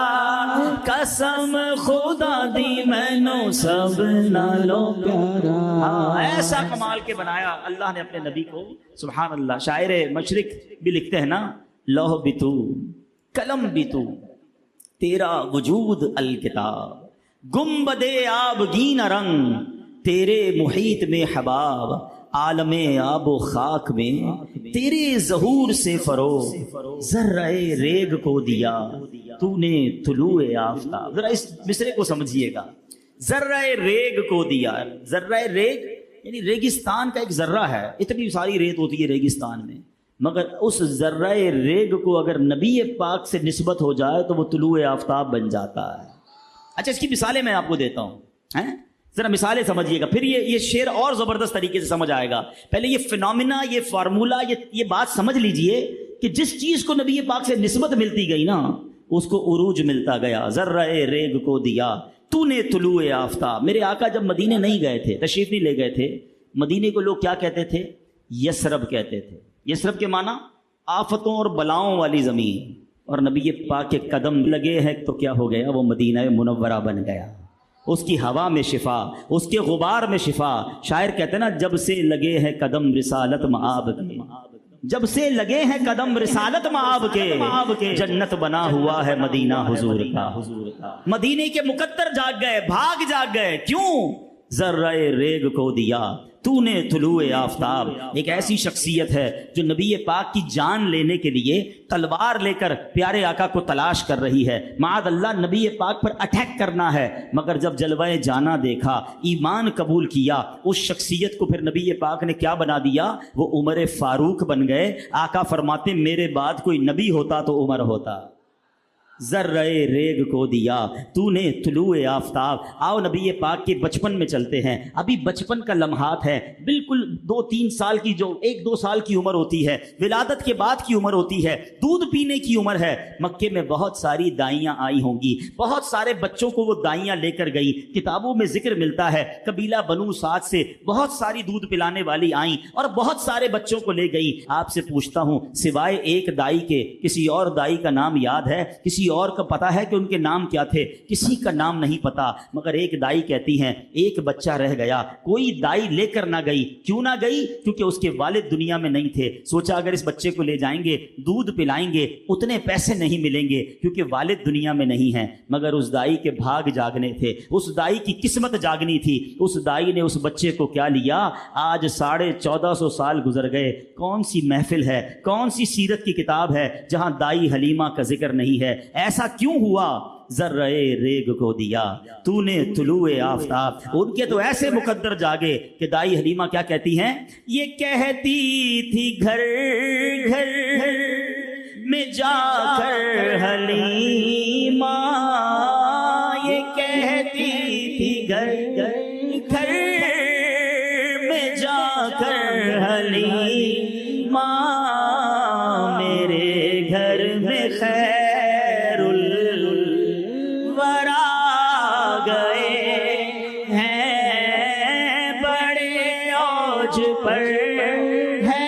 قسم خدا دی مینوں سب نالوں پیارا۔ ایسا کمال کے بنایا اللہ نے اپنے نبی کو، سبحان اللہ۔ شاعر مشرق بھی لکھتے ہیں نا، لوح بھی تو قلم بھی تو تیرا وجود الکتاب، گنبد آبگین رنگ تیرے محیط میں حباب، عالم آب و خاک میں تیرے ظہور سے فروغ، ذرہ ریگ کو دیا تو نے طلوع آفتاب۔ ذرا اس مصرے کو سمجھیے گا، ذرہ ریگ کو دیا۔ ذرہ ریگ یعنی ریگستان کا ایک ذرہ ہے، اتنی ساری ریت ہوتی ہے ریگستان میں، مگر اس ذرہ ریگ کو اگر نبی پاک سے نسبت ہو جائے تو وہ طلوع آفتاب بن جاتا ہے۔ اچھا اس کی مثالیں میں آپ کو دیتا ہوں، ذرا مثالیں سمجھیے گا، پھر یہ شعر اور زبردست طریقے سے سمجھ آئے گا۔ پہلے یہ فینومینا، یہ فارمولا، یہ بات سمجھ لیجئے کہ جس چیز کو نبی پاک سے نسبت ملتی گئی نا اس کو عروج ملتا گیا۔ ذرہ ریگ کو دیا تو نے طلوع آفتاب۔ میرے آقا جب مدینے نہیں گئے تھے، تشریف نہیں لے گئے تھے، مدینے کو لوگ کیا کہتے تھے؟ یثرب کہتے تھے۔ یثرب کے معنی آفتوں اور بلاؤں والی زمین، اور نبی پاک کے قدم لگے ہیں تو کیا ہو گیا؟ وہ مدینہ منورہ بن گیا۔ اس کی ہوا میں شفا، اس کے غبار میں شفا۔ شاعر کہتے ہیں نا، جب سے لگے ہیں قدم رسالت مآب کے، جب سے لگے ہیں قدم رسالت مآب کے، جنت بنا ہوا ہے مدینہ حضور کا۔ مدینے کے مقدر جاگ گئے، بھاگ جاگ گئے، کیوں؟ ذرہ ریگ کو دیا تو نے طلوع آفتاب۔ ایک ایسی شخصیت ہے جو نبی پاک کی جان لینے کے لیے تلوار لے کر پیارے آقا کو تلاش کر رہی ہے، معاذ اللہ نبی پاک پر اٹیک کرنا ہے، مگر جب جلوہ جانا دیکھا، ایمان قبول کیا، اس شخصیت کو پھر نبی پاک نے کیا بنا دیا؟ وہ عمر فاروق بن گئے۔ آقا فرماتے میرے بعد کوئی نبی ہوتا تو عمر ہوتا۔ ذرہ ریگ کو دیا تو نے طلوع آفتاب۔ آؤ نبی پاک کے بچپن میں چلتے ہیں۔ ابھی بچپن کا لمحات ہے، بالکل 2-3 سال کی، جو 1-2 سال کی عمر ہوتی ہے، ولادت کے بعد کی عمر ہوتی ہے، دودھ پینے کی عمر ہے۔ مکے میں بہت ساری دائیاں آئی ہوں گی، بہت سارے بچوں کو وہ دائیاں لے کر گئی۔ کتابوں میں ذکر ملتا ہے قبیلہ بنو سعد سے بہت ساری دودھ پلانے والی آئیں اور بہت سارے بچوں کو لے گئی۔ آپ سے پوچھتا ہوں، سوائے ایک دائی کے کسی اور دائی کا نام یاد ہے؟ کسی اور کا پتا ہے کہ ان کے نام کیا تھے؟ کسی کا نام نہیں پتا، مگر ایک دائی کہتی ہیں ایک بچہ رہ گیا، کوئی دائی لے کر نہ گئی۔ کیوں نہ گئی؟ کیونکہ اس کے والد دنیا میں نہیں تھے۔ سوچا اگر اس بچے کو لے جائیں گے، دودھ پلائیں گے، اتنے پیسے نہیں ملیں گے کیونکہ والد دنیا میں نہیں ہیں۔ مگر اس دائی کے بھاگ جاگنے تھے، اس دائی کی قسمت جاگنی تھی۔ اس دائی نے اس بچے کو کیا لیا؟ آج 1450 سال گزر گئے، کون سی محفل ہے، کون سی سیرت کی کتاب ہے جہاں دائی حلیمہ کا ذکر نہیں ہے؟ ایسا کیوں ہوا؟ ذرہ ریگ کو دیا تو نے طلوع آفتاب۔ ان کے تو ایسے مقدر جاگے کہ دائی حلیمہ کیا کہتی ہیں؟ یہ کہتی تھی گھر گھر میں جا کر حلیمہ، یہ کہتی تھی گھر گھر میں جا کر حلیمہ، میرے گھر میں خیر الورا گئے ہیں، بڑے اوج پر ہے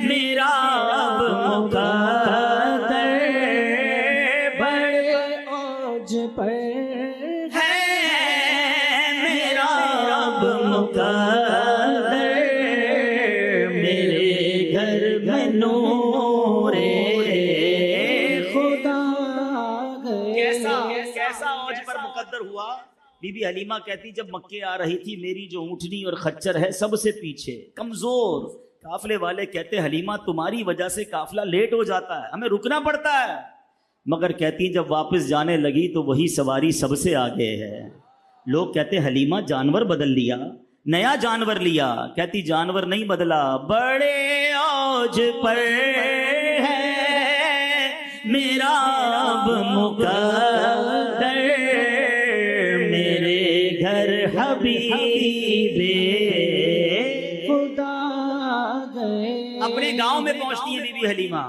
میرا اب مقدر، بڑے اوج پر ہے میرا اب مقدر، میرے گھر میں نور خدا گئے۔ کیسا اوج پر مقدر ہوا؟ بی بی حلیمہ کہتی جب مکے آ رہی تھی میری جو اونٹنی اور خچر ہے سب سے پیچھے، کمزور۔ قافلے والے کہتے حلیمہ تمہاری وجہ سے قافلہ لیٹ ہو جاتا ہے، ہمیں رکنا پڑتا ہے، مگر کہتی جب واپس جانے لگی تو وہی سواری سب سے آگے ہے۔ لوگ کہتے حلیمہ جانور بدل لیا، نیا جانور لیا، کہتی جانور نہیں بدلا، بڑے اوج پر ہے میرا اب مقدر، میرے گھر حبیب خدا گئے۔ اپنے گاؤں میں پہنچتی ہے بی بی حلیمہ۔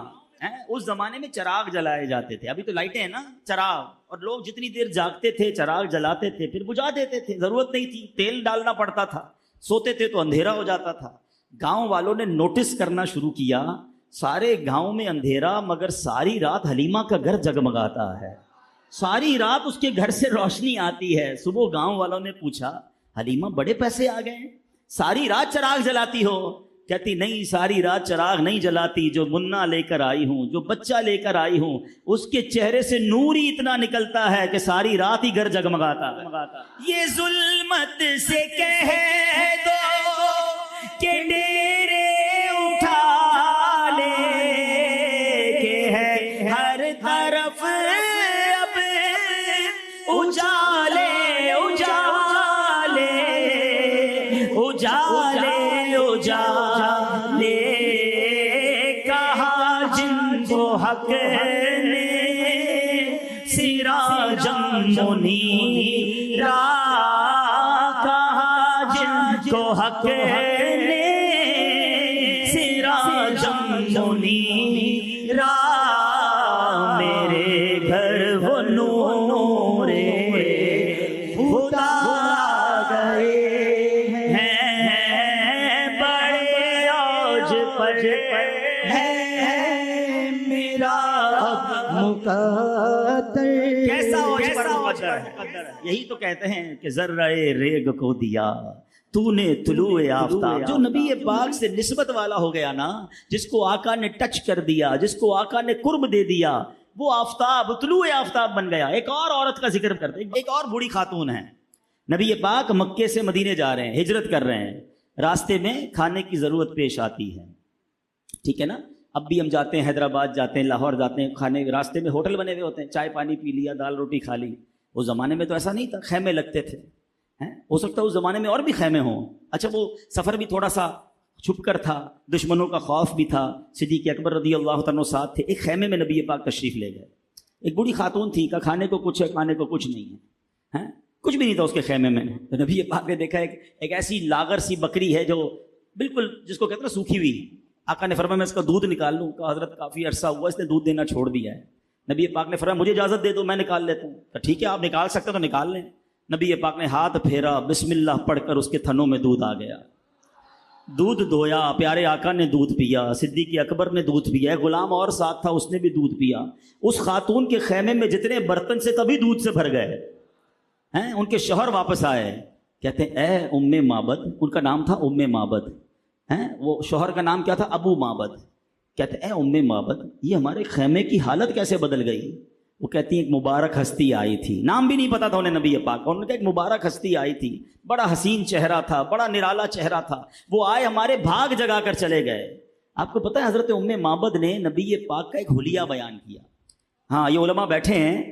اس زمانے میں چراغ جلائے جاتے تھے، ابھی تو لائٹیں ہیں نا، چراغ، اور لوگ جتنی دیر جاگتے تھے چراغ جلاتے تھے پھر بجھا دیتے تھے، ضرورت نہیں تھی، تیل ڈالنا پڑتا تھا، سوتے تھے تو اندھیرا ہو جاتا تھا۔ گاؤں والوں نے نوٹس کرنا شروع کیا، سارے گاؤں میں اندھیرا مگر ساری رات حلیمہ کا گھر جگمگاتا ہے، ساری رات اس کے گھر سے روشنی آتی ہے۔ صبح گاؤں والوں نے پوچھا حلیمہ بڑے پیسے آ گئے، ساری رات چراغ جلاتی ہو؟ کہتی نہیں ساری رات چراغ نہیں جلاتی، جو منا لے کر آئی ہوں، جو بچہ لے کر آئی ہوں، اس کے چہرے سے نور ہی اتنا نکلتا ہے کہ ساری رات ہی گھر جگمگاتا ہے۔ یہ ظلمت سے کہہ دو کہ ڈیرے اٹھا لے، کہ ہے ہر طرف اب اجالے اجالے اجالے اجالے، کہا جن کو حق نے سراجم منیرا، کہا جن کو حق نے سراجم منیرا، میرے گھر وہ نور خدا گئے ہیں، بڑے اوج پر ہے میرا مقدر۔ کیسا اوج پر مقدر ہے؟ یہی تو کہتے ہیں کہ ذرہ ریگ کو دیا تو نے طلوع آفتاب۔ جو نبی پاک سے نسبت والا ہو گیا نا، جس کو آقا نے ٹچ کر دیا، جس کو آقا نے قرب دے دیا، وہ آفتاب طلوع آفتاب بن گیا۔ ایک اور عورت کا ذکر کرتے ہیں، ایک اور بوڑھی خاتون ہے، نبی پاک مکے سے مدینے جا رہے ہیں، ہجرت کر رہے ہیں، راستے میں کھانے کی ضرورت پیش آتی ہے، ٹھیک ہے نا؟ اب بھی ہم جاتے ہیں حیدرآباد جاتے ہیں، لاہور جاتے ہیں، کھانے راستے میں ہوٹل بنے ہوئے ہوتے ہیں، چائے پانی پی لیا، دال روٹی کھا لی۔ اس زمانے میں تو ایسا نہیں تھا، خیمے لگتے تھے، ہو سکتا ہے اس زمانے میں اور بھی خیمے ہوں۔ اچھا وہ سفر بھی تھوڑا سا چھپ کر تھا، دشمنوں کا خوف بھی تھا، صدیق اکبر رضی اللہ عنہ ساتھ تھے۔ ایک خیمے میں نبی پاک تشریف لے گئے، ایک بوڑھی خاتون تھی، کہ کھانے کو کچھ ہے، کھانے کو کچھ نہیں ہے، کچھ بھی نہیں تھا اس کے خیمے میں۔ تو نبی پاک نے دیکھا ایک ایسی لاغر سی بکری ہے جو بالکل جس کو کہتے ہیں سوکھی ہوئی۔ آقا نے فرمایا میں اس کا دودھ نکال لوں؟ کہا حضرت کافی عرصہ ہوا اس نے دودھ دینا چھوڑ دیا ہے۔ نبی پاک نے فرمایا مجھے اجازت دے دو، میں نکال لیتا ہوں۔ تو ٹھیک ہے آپ نکال سکتے تو نکال لیں۔ نبی پاک نے ہاتھ پھیرا، بسم اللہ پڑھ کر اس کے تھنوں میں دودھ آ گیا۔ دودھ دھویا، پیارے آقا نے دودھ پیا، صدیق اکبر نے دودھ پیا، ایک غلام اور ساتھ تھا اس نے بھی دودھ پیا۔ اس خاتون کے خیمے میں جتنے برتن سے تبھی دودھ سے بھر گئے ہیں۔ ان کے شوہر واپس آئے، کہتے ہیں اے ام معبد، ان کا نام تھا ام معبد، وہ شوہر کا نام کیا تھا؟ ابو معبد۔ کہتے ہیں اے ام معبد، یہ ہمارے خیمے کی حالت کیسے بدل گئی؟ وہ کہتی ہیں ایک مبارک ہستی آئی تھی، نام بھی نہیں پتا تھا انہیں نبی پاک، انہوں نے کہا ایک مبارک ہستی آئی تھی، بڑا حسین چہرہ تھا، بڑا نرالا چہرہ تھا، وہ آئے ہمارے بھاگ جگا کر چلے گئے۔ آپ کو پتہ ہے حضرت ام معبد نے نبی پاک کا ایک حلیہ بیان کیا۔ ہاں یہ علماء بیٹھے ہیں،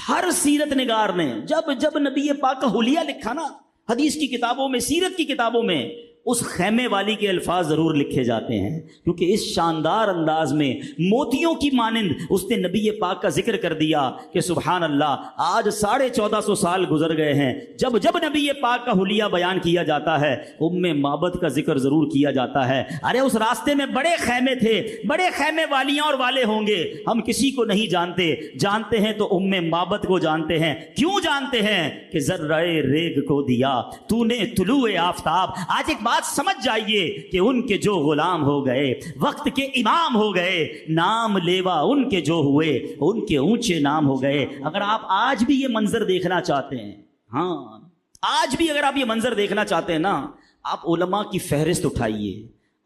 ہر سیرت نگار نے جب نبی پاک کا حلیہ لکھا نا، حدیث کی کتابوں میں، سیرت کی کتابوں میں، اس خیمے والی کے الفاظ ضرور لکھے جاتے ہیں، کیونکہ اس شاندار انداز میں موتیوں کی مانند اس نے نبی پاک کا ذکر کر دیا کہ سبحان اللہ، آج 1450 سال گزر گئے ہیں، جب نبی پاک کا حلیہ بیان کیا جاتا ہے ام معبد کا ذکر ضرور کیا جاتا ہے۔ ارے اس راستے میں بڑے خیمے تھے، بڑے خیمے والیاں اور والے ہوں گے، ہم کسی کو نہیں جانتے ہیں تو ام معبد کو جانتے ہیں۔ کیوں جانتے ہیں؟ کہ ذرہ ریگ کو دیا تو نے طلوع آفتاب۔ آج ایک بات سمجھ جائیے کہ ان کے جو غلام ہو گئے، وقت کے امام ہو گئے، نام لیوا ان کے جو ہوئے، ان کے اونچے نام ہو گئے۔ اگر آپ آج بھی یہ منظر دیکھنا چاہتے ہیں، ہاں آج بھی اگر آپ یہ منظر دیکھنا چاہتے ہیں نا، آپ علماء کی فہرست اٹھائیے،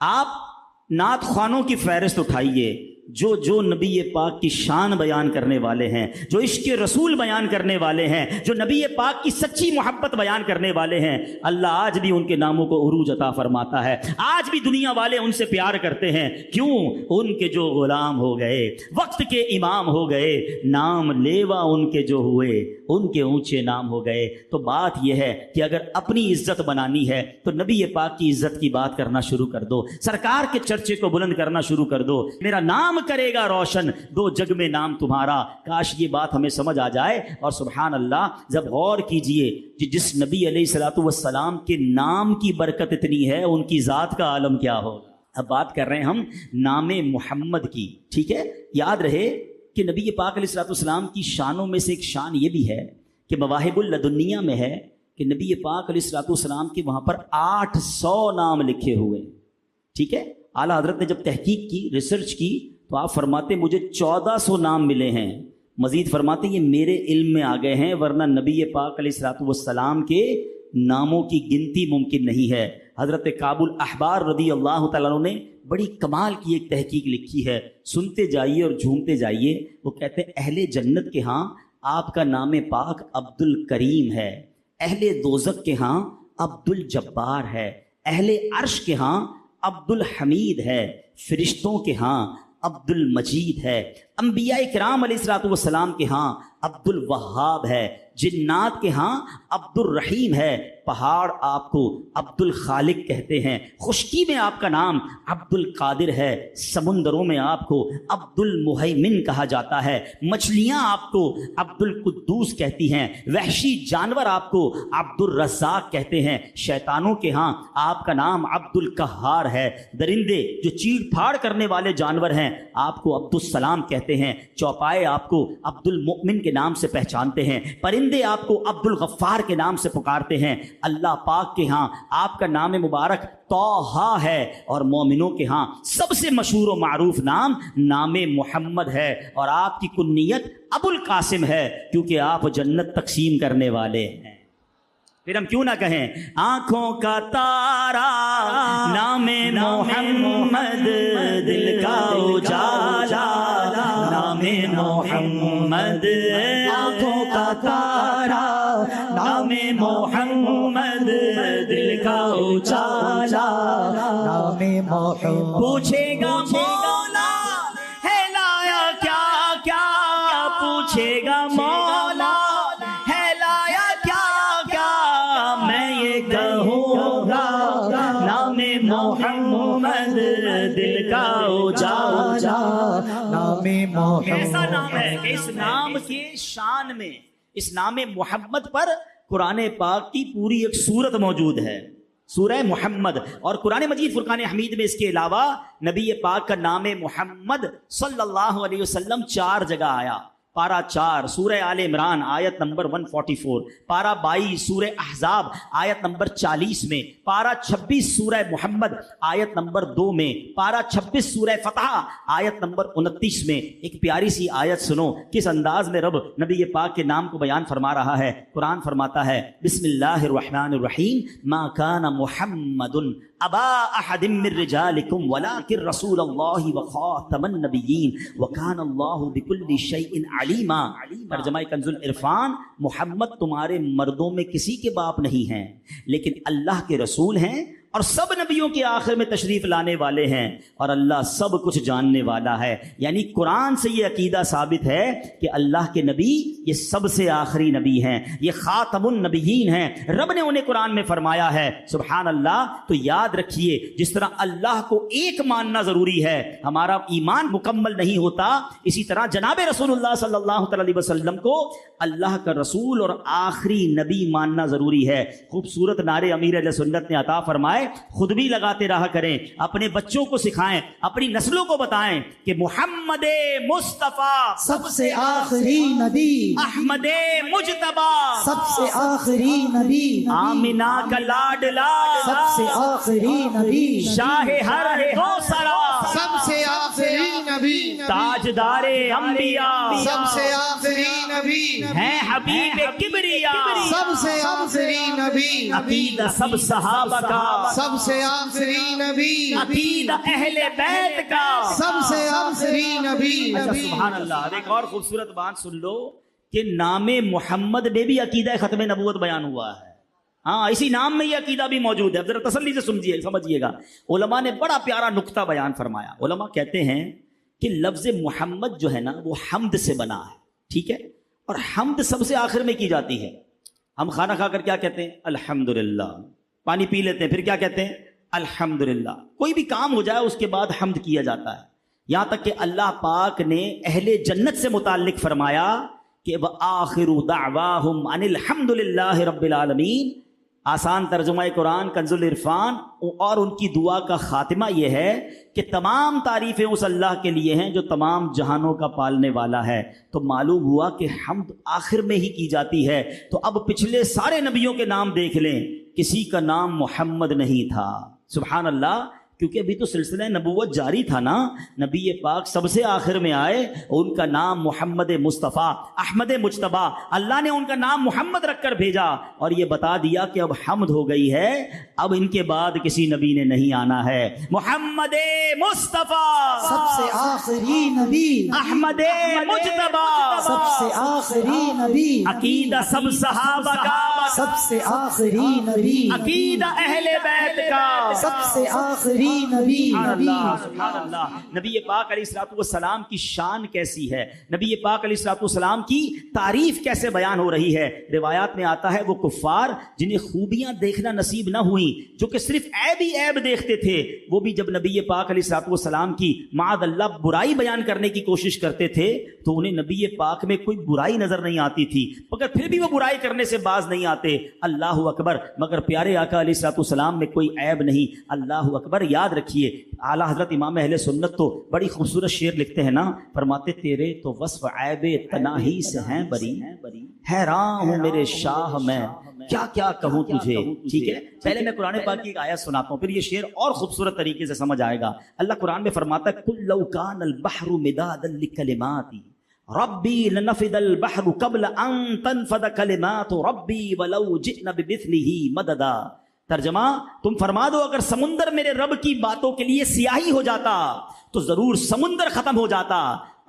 آپ نعت خوانوں کی فہرست اٹھائیے، جو نبی پاک کی شان بیان کرنے والے ہیں، جو عشق رسول بیان کرنے والے ہیں، جو نبی پاک کی سچی محبت بیان کرنے والے ہیں، اللہ آج بھی ان کے ناموں کو عروج عطا فرماتا ہے۔ آج بھی دنیا والے ان سے پیار کرتے ہیں، کیوں؟ ان کے جو غلام ہو گئے، وقت کے امام ہو گئے، نام لیوا ان کے جو ہوئے، ان کے اونچے نام ہو گئے۔ تو بات یہ ہے کہ اگر اپنی عزت بنانی ہے تو نبی پاک کی عزت کی بات کرنا شروع کر دو، سرکار کے چرچے کو بلند کرنا شروع کر دو۔ میرا نام کرے گا روشن، دو جگ میں نام تمہارا۔ کاش یہ بات ہمیں سمجھ آ جائے۔ اور سبحان اللہ، جب غور کیجئے کہ جس نبی علیہ الصلوۃ والسلام کے نام کی برکت اتنی ہے، ان کی ذات کا عالم کیا ہوگا۔ اب بات کر رہے ہیں ہم نام محمد کی، ٹھیک ہے؟ یاد رہے کہ نبی پاک علیہ الصلوۃ والسلام کی شانوں میں سے ایک شان یہ بھی ہے کہ مواہب اللدنیہ میں ہے کہ نبی پاک علیہ الصلوۃ والسلام کے وہاں پر 800 نام لکھے ہوئے، ٹھیک ہے؟ اعلیٰ حضرت نے جب تحقیق کی، ریسرچ کی، تو آپ فرماتے مجھے 1400 نام ملے ہیں۔ مزید فرماتے یہ میرے علم میں آ گئے ہیں، ورنہ نبی پاک علیہ الصلوۃ والسلام کے ناموں کی گنتی ممکن نہیں ہے۔ حضرت کعب الاحبار رضی اللہ تعالیٰ عنہ نے بڑی کمال کی ایک تحقیق لکھی ہے، سنتے جائیے اور جھومتے جائیے۔ وہ کہتے ہیں اہل جنت کے ہاں آپ کا نام پاک عبد الکریم ہے، اہل دوزخ کے ہاں عبد الجبار ہے، اہل عرش کے ہاں عبد الحمید ہے، فرشتوں کے ہاں عبد المجید ہے، انبیاء کرام علیہ الصلوۃ والسلام کے ہاں عبد الوہاب ہے، جنات کے ہاں عبد الرحیم ہے، پہاڑ آپ کو عبد الخالق کہتے ہیں، خشکی میں آپ کا نام عبد القادر ہے، سمندروں میں آپ کو عبد المہیمن کہا جاتا ہے، مچھلیاں آپ کو عبد القدوس کہتی ہیں، وحشی جانور آپ کو عبد الرزاق کہتے ہیں، شیطانوں کے ہاں آپ کا نام عبد القہار ہے، درندے جو چیڑ پھاڑ کرنے والے جانور ہیں آپ کو عبد السلام کہتے ہیں، چوپائے آپ کو عبد المؤمن کے نام سے پہچانتے ہیں، پرندے آپ کو عبد الغفار کے نام سے پکارتے ہیں۔ اللہ پاک کے ہاں آپ کا نام مبارک طٰہٰ ہے، اور مومنوں کے ہاں سب سے مشہور و معروف نام محمد ہے، اور آپ کی کنیت ابو القاسم ہے، کیونکہ آپ جنت تقسیم کرنے والے ہیں۔ پھر ہم کیوں نہ کہیں آنکھوں کا تارا نام محمد، دل کا اجالا نام محمد، آنکھوں کا تارا نام محمد، دل کا اجالا نام محمد۔ پوچھے گا مولا ہے لایا کیا کیا، پوچھے گا مولا ہے لایا کیا کیا، میں یہ کہوں گا نام محمد، دل کا اجالا نام محمد۔ ایسا نام ہے کہ اس نام کے شان میں، اس نام محمد پر قرآن پاک کی پوری ایک سورت موجود ہے، سورہ محمد۔ اور قرآن مجید فرقان حمید میں اس کے علاوہ نبی پاک کا نام محمد صلی اللہ علیہ وسلم 4 جگہ آیا۔ پارہ 4 سورہ آل عمران آیت نمبر 144، پارہ 22 سورہ احزاب آیت نمبر 40 میں، پارہ 26 سورہ محمد آیت نمبر 2 میں، پارہ 26 سورہ فتح آیت نمبر 29 میں۔ ایک پیاری سی آیت سنو کس انداز میں رب نبی پاک کے نام کو بیان فرما رہا ہے۔ قرآن فرماتا ہے بسم اللہ الرحمن الرحیم، ما کان محمد ابا احد من رجالکم ولکن رسول اللہ وخاتم النبیین وکان اللہ بکل شیء علیما۔ ترجمہ کنز العرفان، محمد تمہارے مردوں میں کسی کے باپ نہیں ہیں لیکن اللہ کے رسول ہیں اور سب نبیوں کے آخر میں تشریف لانے والے ہیں اور اللہ سب کچھ جاننے والا ہے۔ یعنی قرآن سے یہ عقیدہ ثابت ہے کہ اللہ کے نبی یہ سب سے آخری نبی ہیں، یہ خاتم النبیین ہیں، رب نے انہیں قرآن میں فرمایا ہے۔ سبحان اللہ۔ تو یاد رکھیے جس طرح اللہ کو ایک ماننا ضروری ہے، ہمارا ایمان مکمل نہیں ہوتا، اسی طرح جناب رسول اللہ صلی اللہ علیہ وسلم کو اللہ کا رسول اور آخری نبی ماننا ضروری ہے۔ خوبصورت نعرے امیر اہل سنت نے عطا فرمائے، خود بھی لگاتے رہا کریں، اپنے بچوں کو سکھائیں، اپنی نسلوں کو بتائیں کہ محمد مصطفیٰ سب سے آخری نبی، احمد مجتبی سب سے آخری نبی، آمنہ کا لاڈلا سب سے آخری نبی، شاہ ہر کوثر سب سے آخری نبی، تاجدار انبیاء سب سے آخری نبی، ہیں حبیب کبریا سب سے آخری نبی، عقیدہ سب صحابہ کا سب سے آخری نبی، عقیدہ اہل بیت کا سب سے آخری نبی۔ اچھا سبحان اللہ۔ اب ایک اور خوبصورت بات سن لو کہ نام محمد میں بھی عقیدہ ختم نبوت بیان ہوا ہے۔ ہاں اسی نام میں یہ عقیدہ بھی موجود ہے، اب ذرا تسلی سے سمجھیے گا۔ علماء نے بڑا پیارا نکتہ بیان فرمایا۔ علماء کہتے ہیں کہ لفظ محمد جو ہے نا وہ حمد سے بنا ہے، ٹھیک ہے، اور حمد سب سے آخر میں کی جاتی ہے۔ ہم کھانا کھا کر کیا کہتے ہیں؟ الحمدللہ۔ پانی پی لیتے ہیں پھر کیا کہتے ہیں؟ الحمدللہ۔ کوئی بھی کام ہو جائے اس کے بعد حمد کیا جاتا ہے، یہاں تک کہ اللہ پاک نے اہل جنت سے متعلق فرمایا کہ وَآخِرُ دَعْوَاهُمْ أَنِ الْحَمْدُ لِلَّهِ رَبِّ الْعَالَمِينَ۔ آسان ترجمہ قرآن کنز العرفان، اور ان کی دعا کا خاتمہ یہ ہے کہ تمام تعریفیں اس اللہ کے لیے ہیں جو تمام جہانوں کا پالنے والا ہے۔ تو معلوم ہوا کہ حمد آخر میں ہی کی جاتی ہے۔ تو اب پچھلے سارے نبیوں کے نام دیکھ لیں، کسی کا نام محمد نہیں تھا۔ سبحان اللہ، کیونکہ ابھی تو سلسلہ نبوت جاری تھا نا، نبی پاک سب سے آخر میں آئے، ان کا نام محمد مصطفیٰ احمد مجتبی، اللہ نے ان کا نام محمد رکھ کر بھیجا اور یہ بتا دیا کہ اب حمد ہو گئی ہے، اب ان کے بعد کسی نبی نے نہیں آنا ہے۔ محمد مصطفیٰ سب سے آخری نبی، احمد مجتبی سب سے آخری نبی، عقیدہ سب صحابہ کا، سب سے آخری نبی، عقیدہ اہل بیت کا، سب سے آخری نبی۔ سبحان اللہ، سبحان اللہ۔ نبی پاک علیہ الصلوۃ والسلام کی شان کیسی ہے، نبی پاک علیہ الصلوۃ والسلام کی تعریف کیسے بیان ہو رہی ہے۔ روایات میں آتا ہے وہ کفار جنہیں خوبیاں دیکھنا نصیب نہ ہوئیں، جو کہ صرف عیب ہی عیب دیکھتے تھے، وہ بھی جب نبی پاک علیہ الصلوۃ والسلام کی معاذ اللہ برائی بیان کرنے کی کوشش کرتے تھے تو انہیں نبی پاک میں کوئی برائی نظر نہیں آتی تھی، مگر پھر بھی وہ برائی کرنے سے باز نہیں آتے۔ اللہ اکبر، مگر پیارے آقا علیہ الصلوۃ والسلام میں کوئی عیب نہیں۔ اللہ اکبر۔ یاد رکھیے اعلیٰ حضرت امام اہل سنت تو بڑی خوبصورت شعر لکھتے ہیں نا، فرماتے تیرے تو وصف عیب تناہی سے ہیں بری، حیران ہوں میرے شاہ میں کیا کیا کہوں تجھے۔ ٹھیک ہے، پہلے میں قرآن پاک کی ایک آیت سناتا ہوں، پھر یہ شعر اور خوبصورت طریقے سے سمجھ آئے گا۔ اللہ قرآن میں فرماتا ہے قُل لَوْ كَانَ الْبَحْرُ مِدَادًا لِكَلِمَاتِي رَبِّي لَنَفِدَ الْبَحْرُ قَبْلَ أَن تَنفَدَ كَلِمَاتُ رَبِّي وَلَوْ جِئْنَ بِمِثْلِهِ مَدَدًا۔ ترجمہ، تم فرما دو اگر سمندر میرے رب کی باتوں کے لیے سیاہی ہو جاتا تو ضرور سمندر ختم ہو جاتا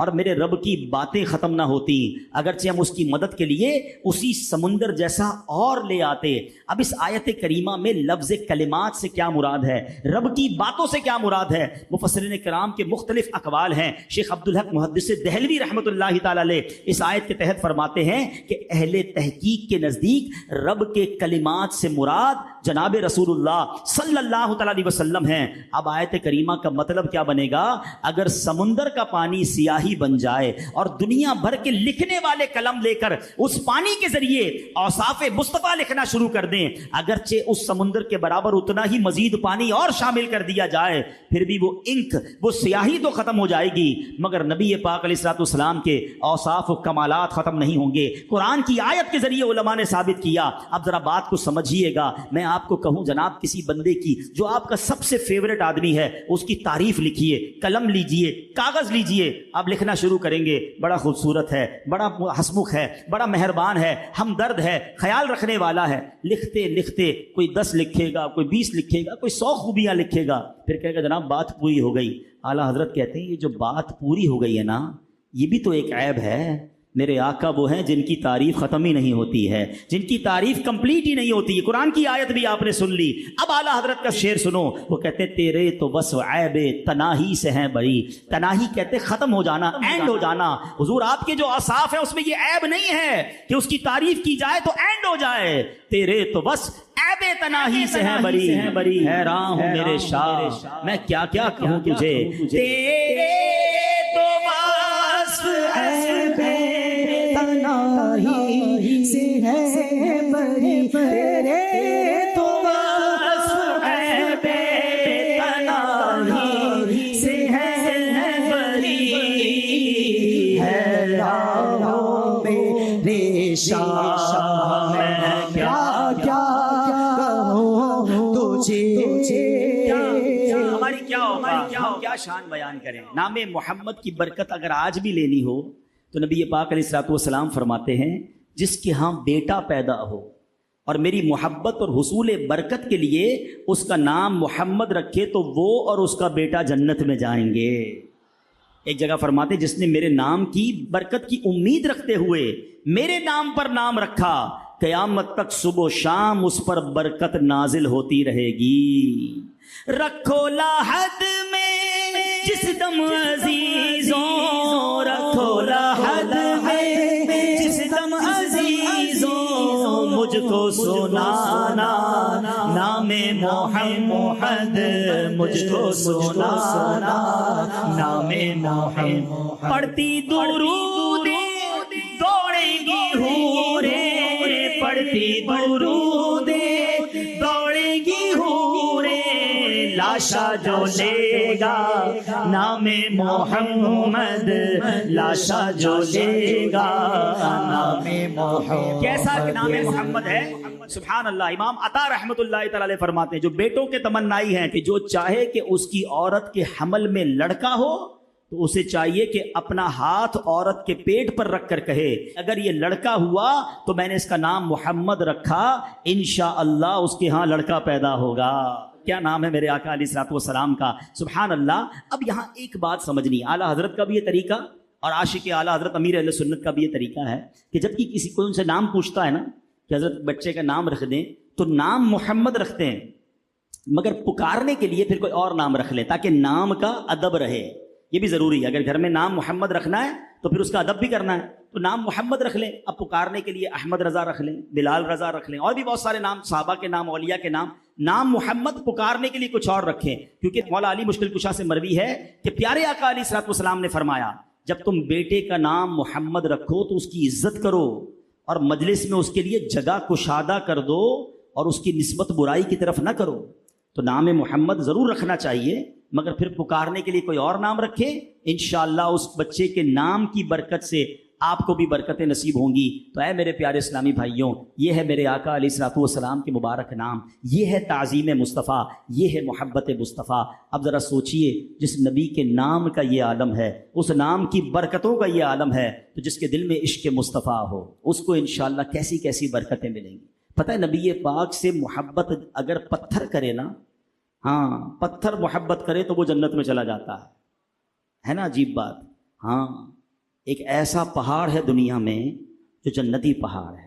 اور میرے رب کی باتیں ختم نہ ہوتی، اگرچہ ہم اس کی مدد کے لیے اسی سمندر جیسا اور لے آتے۔ اب اس آیت کریمہ میں لفظ کلمات سے کیا مراد ہے، رب کی باتوں سے کیا مراد ہے؟ مفسرین کرام کے مختلف اقوال ہیں۔ شیخ عبدالحق محدث دہلوی رحمۃ اللہ تعالی علیہ اس آیت کے تحت فرماتے ہیں کہ اہل تحقیق کے نزدیک رب کے کلمات سے مراد جناب رسول اللہ صلی اللہ تعالی علیہ وسلم ہیں۔ اب آیت کریمہ کا مطلب کیا بنے گا؟ اگر سمندر کا پانی سیاہی سیاہی بن جائے اور دنیا بھر کے لکھنے والے قلم لے کر اس پانی کے ذریعے اوصاف مصطفیٰ لکھنا شروع کر دیں، اگرچہ اس سمندر کے برابر اتنا ہی مزید پانی اور شامل کر دیا جائے، پھر بھی وہ انک، وہ سیاہی تو ختم ہو جائے گی، مگر نبی پاک علیہ الصلوۃ والسلام کے اوصاف و کمالات ختم نہیں ہوں گے۔ قرآن کی آیت کے ذریعے علماء نے ثابت کیا۔ اب ذرا بات کو سمجھیے گا، میں آپ کو کہوں جناب کسی بندے کی جو آپ کا سب سے فیورٹ آدمی ہے اس کی تعریف لکھیے، قلم لیجئے، کاغذ لیجئے، آپ لکھنا شروع کریں گے، بڑا خوبصورت ہے، بڑا ہسمکھ ہے، بڑا مہربان ہے، ہمدرد ہے، خیال رکھنے والا ہے۔ لکھتے لکھتے کوئی 10 لکھے گا، کوئی 20 لکھے گا، کوئی 100 خوبیاں لکھے گا، پھر کہے گا جناب بات پوری ہو گئی۔ اعلیٰ حضرت کہتے ہیں یہ جو بات پوری ہو گئی ہے نا، یہ بھی تو ایک عیب ہے۔ میرے آقا وہ ہیں جن کی تعریف ختم ہی نہیں ہوتی ہے، جن کی تعریف کمپلیٹ ہی نہیں ہوتی ہے۔ قرآن کی آیت بھی آپ نے سن لی، اب اعلیٰ حضرت کا شعر سنو، وہ کہتے ہیں تیرے تو بس عیب تناہی سے ہیں بری۔ تناہی کہتے ختم ہو جانا، اینڈ ہو جانا۔ حضور آپ کے جو اوصاف ہیں اس میں یہ عیب نہیں ہے کہ اس کی تعریف کی جائے تو اینڈ ہو جائے۔ تیرے تو بس عیب تناہی سے ہیں بری، حیران ہوں میرے شاہ میں کیا کیا کہوں تجھے۔ تیرے تو بس عیب تناہی سے ہے بری، تیرے تو بس عیب تناہی سے ہے بری، حیران ہوں میرے شاہ میں کیا کیا کہوں تجھے۔ ہماری کیا شان بیان کریں۔ نام محمد کی برکت اگر آج بھی لینی ہو تو نبی پاک علیہ الصلوۃ والسلام فرماتے ہیں جس کے ہاں بیٹا پیدا ہو اور میری محبت اور حصول برکت کے لیے اس کا نام محمد رکھے تو وہ اور اس کا بیٹا جنت میں جائیں گے۔ ایک جگہ فرماتے جس نے میرے نام کی برکت کی امید رکھتے ہوئے میرے نام پر نام رکھا، قیامت تک صبح و شام اس پر برکت نازل ہوتی رہے گی۔ رکھو لاحد میں جس دم عزیزوں، رکھو لاحد میں جس دم عزیزوں، مجھ کو سنانا نام محمد، مجھ کو سنانا نام محمد۔ پڑھتی درود دوڑیں گی حوریں، پڑھتی درود دوڑیں گی حوریں، لاشا جو لے گا نام محمد، لاشا جو لے گا نام محمد۔ کیسا نام محمد ہے، سبحان اللہ۔ امام عطا رحمت اللہ تعالی علیہ فرماتے ہیں جو بیٹوں کے تمنائی ہیں کہ جو چاہے کہ اس کی عورت کے حمل میں لڑکا ہو تو اسے چاہیے کہ اپنا ہاتھ عورت کے پیٹ پر رکھ کر کہے اگر یہ لڑکا ہوا تو میں نے اس کا نام محمد رکھا، انشاءاللہ اس کے ہاں لڑکا پیدا ہوگا۔ کیا نام ہے میرے آقا علیہ الصلوۃ والسلام کا، سبحان اللہ۔ اب یہاں ایک بات سمجھنی، اعلیٰ حضرت کا بھی یہ طریقہ اور عاشق اعلیٰ حضرت امیر اہل سنت کا بھی یہ طریقہ ہے کہ جب کہ کسی کو ان سے نام پوچھتا ہے نا کہ حضرت بچے کا نام رکھ دیں تو نام محمد رکھتے ہیں، مگر پکارنے کے لیے پھر کوئی اور نام رکھ لیں تاکہ نام کا ادب رہے۔ یہ بھی ضروری ہے، اگر گھر میں نام محمد رکھنا ہے تو پھر اس کا ادب بھی کرنا ہے، تو نام محمد رکھ لیں۔ اب پکارنے کے لیے احمد رضا رکھ لیں، بلال رضا رکھ لیں، اور بھی بہت سارے نام، صحابہ کے نام، اولیاء کے نام۔ نام محمد پکارنے کے لیے کچھ اور رکھیں، کیونکہ مولا علی مشکل کشا سے مروی ہے کہ پیارے آقا علیہ الصلوۃ والسلام نے فرمایا جب تم بیٹے کا نام محمد رکھو تو اس کی عزت کرو اور مجلس میں اس کے لیے جگہ کشادہ کر دو اور اس کی نسبت برائی کی طرف نہ کرو۔ تو نام محمد ضرور رکھنا چاہیے، مگر پھر پکارنے کے لیے کوئی اور نام رکھے، انشاءاللہ اس بچے کے نام کی برکت سے آپ کو بھی برکتیں نصیب ہوں گی۔ تو اے میرے پیارے اسلامی بھائیوں، یہ ہے میرے آقا علیہ الصلوۃ والسلام کے مبارک نام، یہ ہے تعظیم مصطفیٰ، یہ ہے محبت مصطفیٰ۔ اب ذرا سوچئے جس نبی کے نام کا یہ عالم ہے، اس نام کی برکتوں کا یہ عالم ہے، تو جس کے دل میں عشق مصطفیٰ ہو اس کو انشاءاللہ کیسی کیسی برکتیں ملیں گی۔ پتہ ہے نبی پاک سے محبت اگر پتھر کرے نا، ہاں پتھر محبت کرے تو وہ جنت میں چلا جاتا ہے نا، عجیب بات۔ ہاں ایک ایسا پہاڑ ہے دنیا میں جو جنتی پہاڑ ہے،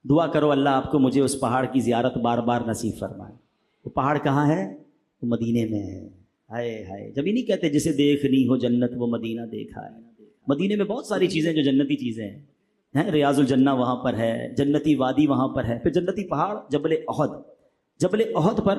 دعا کرو اللہ آپ کو مجھے اس پہاڑ کی زیارت بار بار نصیب فرمائے۔ وہ پہاڑ کہاں ہے؟ وہ مدینے میں ہے۔ ہائے ہائے، جب ہی نہیں کہتے جسے دیکھنی ہو جنت وہ مدینہ دیکھا ہے۔ مدینے میں بہت ساری چیزیں جو جنتی چیزیں ہیں، ریاض الجنہ وہاں پر ہے، جنتی وادی وہاں پر ہے، پھر جنتی پہاڑ جبل احد۔ جبل احد پر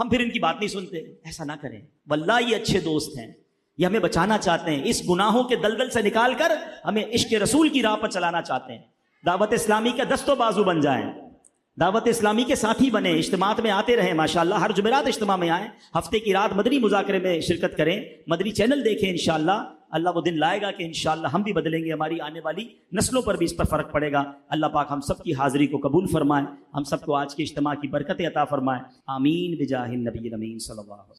ہم پھر ان کی بات نہیں سنتے. ایسا نہ کریں, واللہ یہ اچھے دوست ہیں, یہ ہمیں بچانا چاہتے ہیں, اس گناہوں کے دلدل سے نکال کر ہمیں عشق رسول کی راہ پر چلانا چاہتے ہیں. دعوت اسلامی کا دست و بازو بن جائیں, دعوت اسلامی کے ساتھی بنیں, اجتماعات میں آتے رہیں ماشاءاللہ, ہر جمعرات اجتماع میں آئیں, ہفتے کی رات مدنی مذاکرے میں شرکت کریں, مدنی چینل دیکھیں. انشاءاللہ اللہ وہ دن لائے گا کہ انشاءاللہ ہم بھی بدلیں گے, ہماری آنے والی نسلوں پر بھی اس پر فرق پڑے گا. اللہ پاک ہم سب کی حاضری کو قبول فرمائے, ہم سب کو آج کے اجتماع کی برکتیں عطا فرمائے. آمین بجاہ النبی الامین صلی اللہ علیہ وسلم.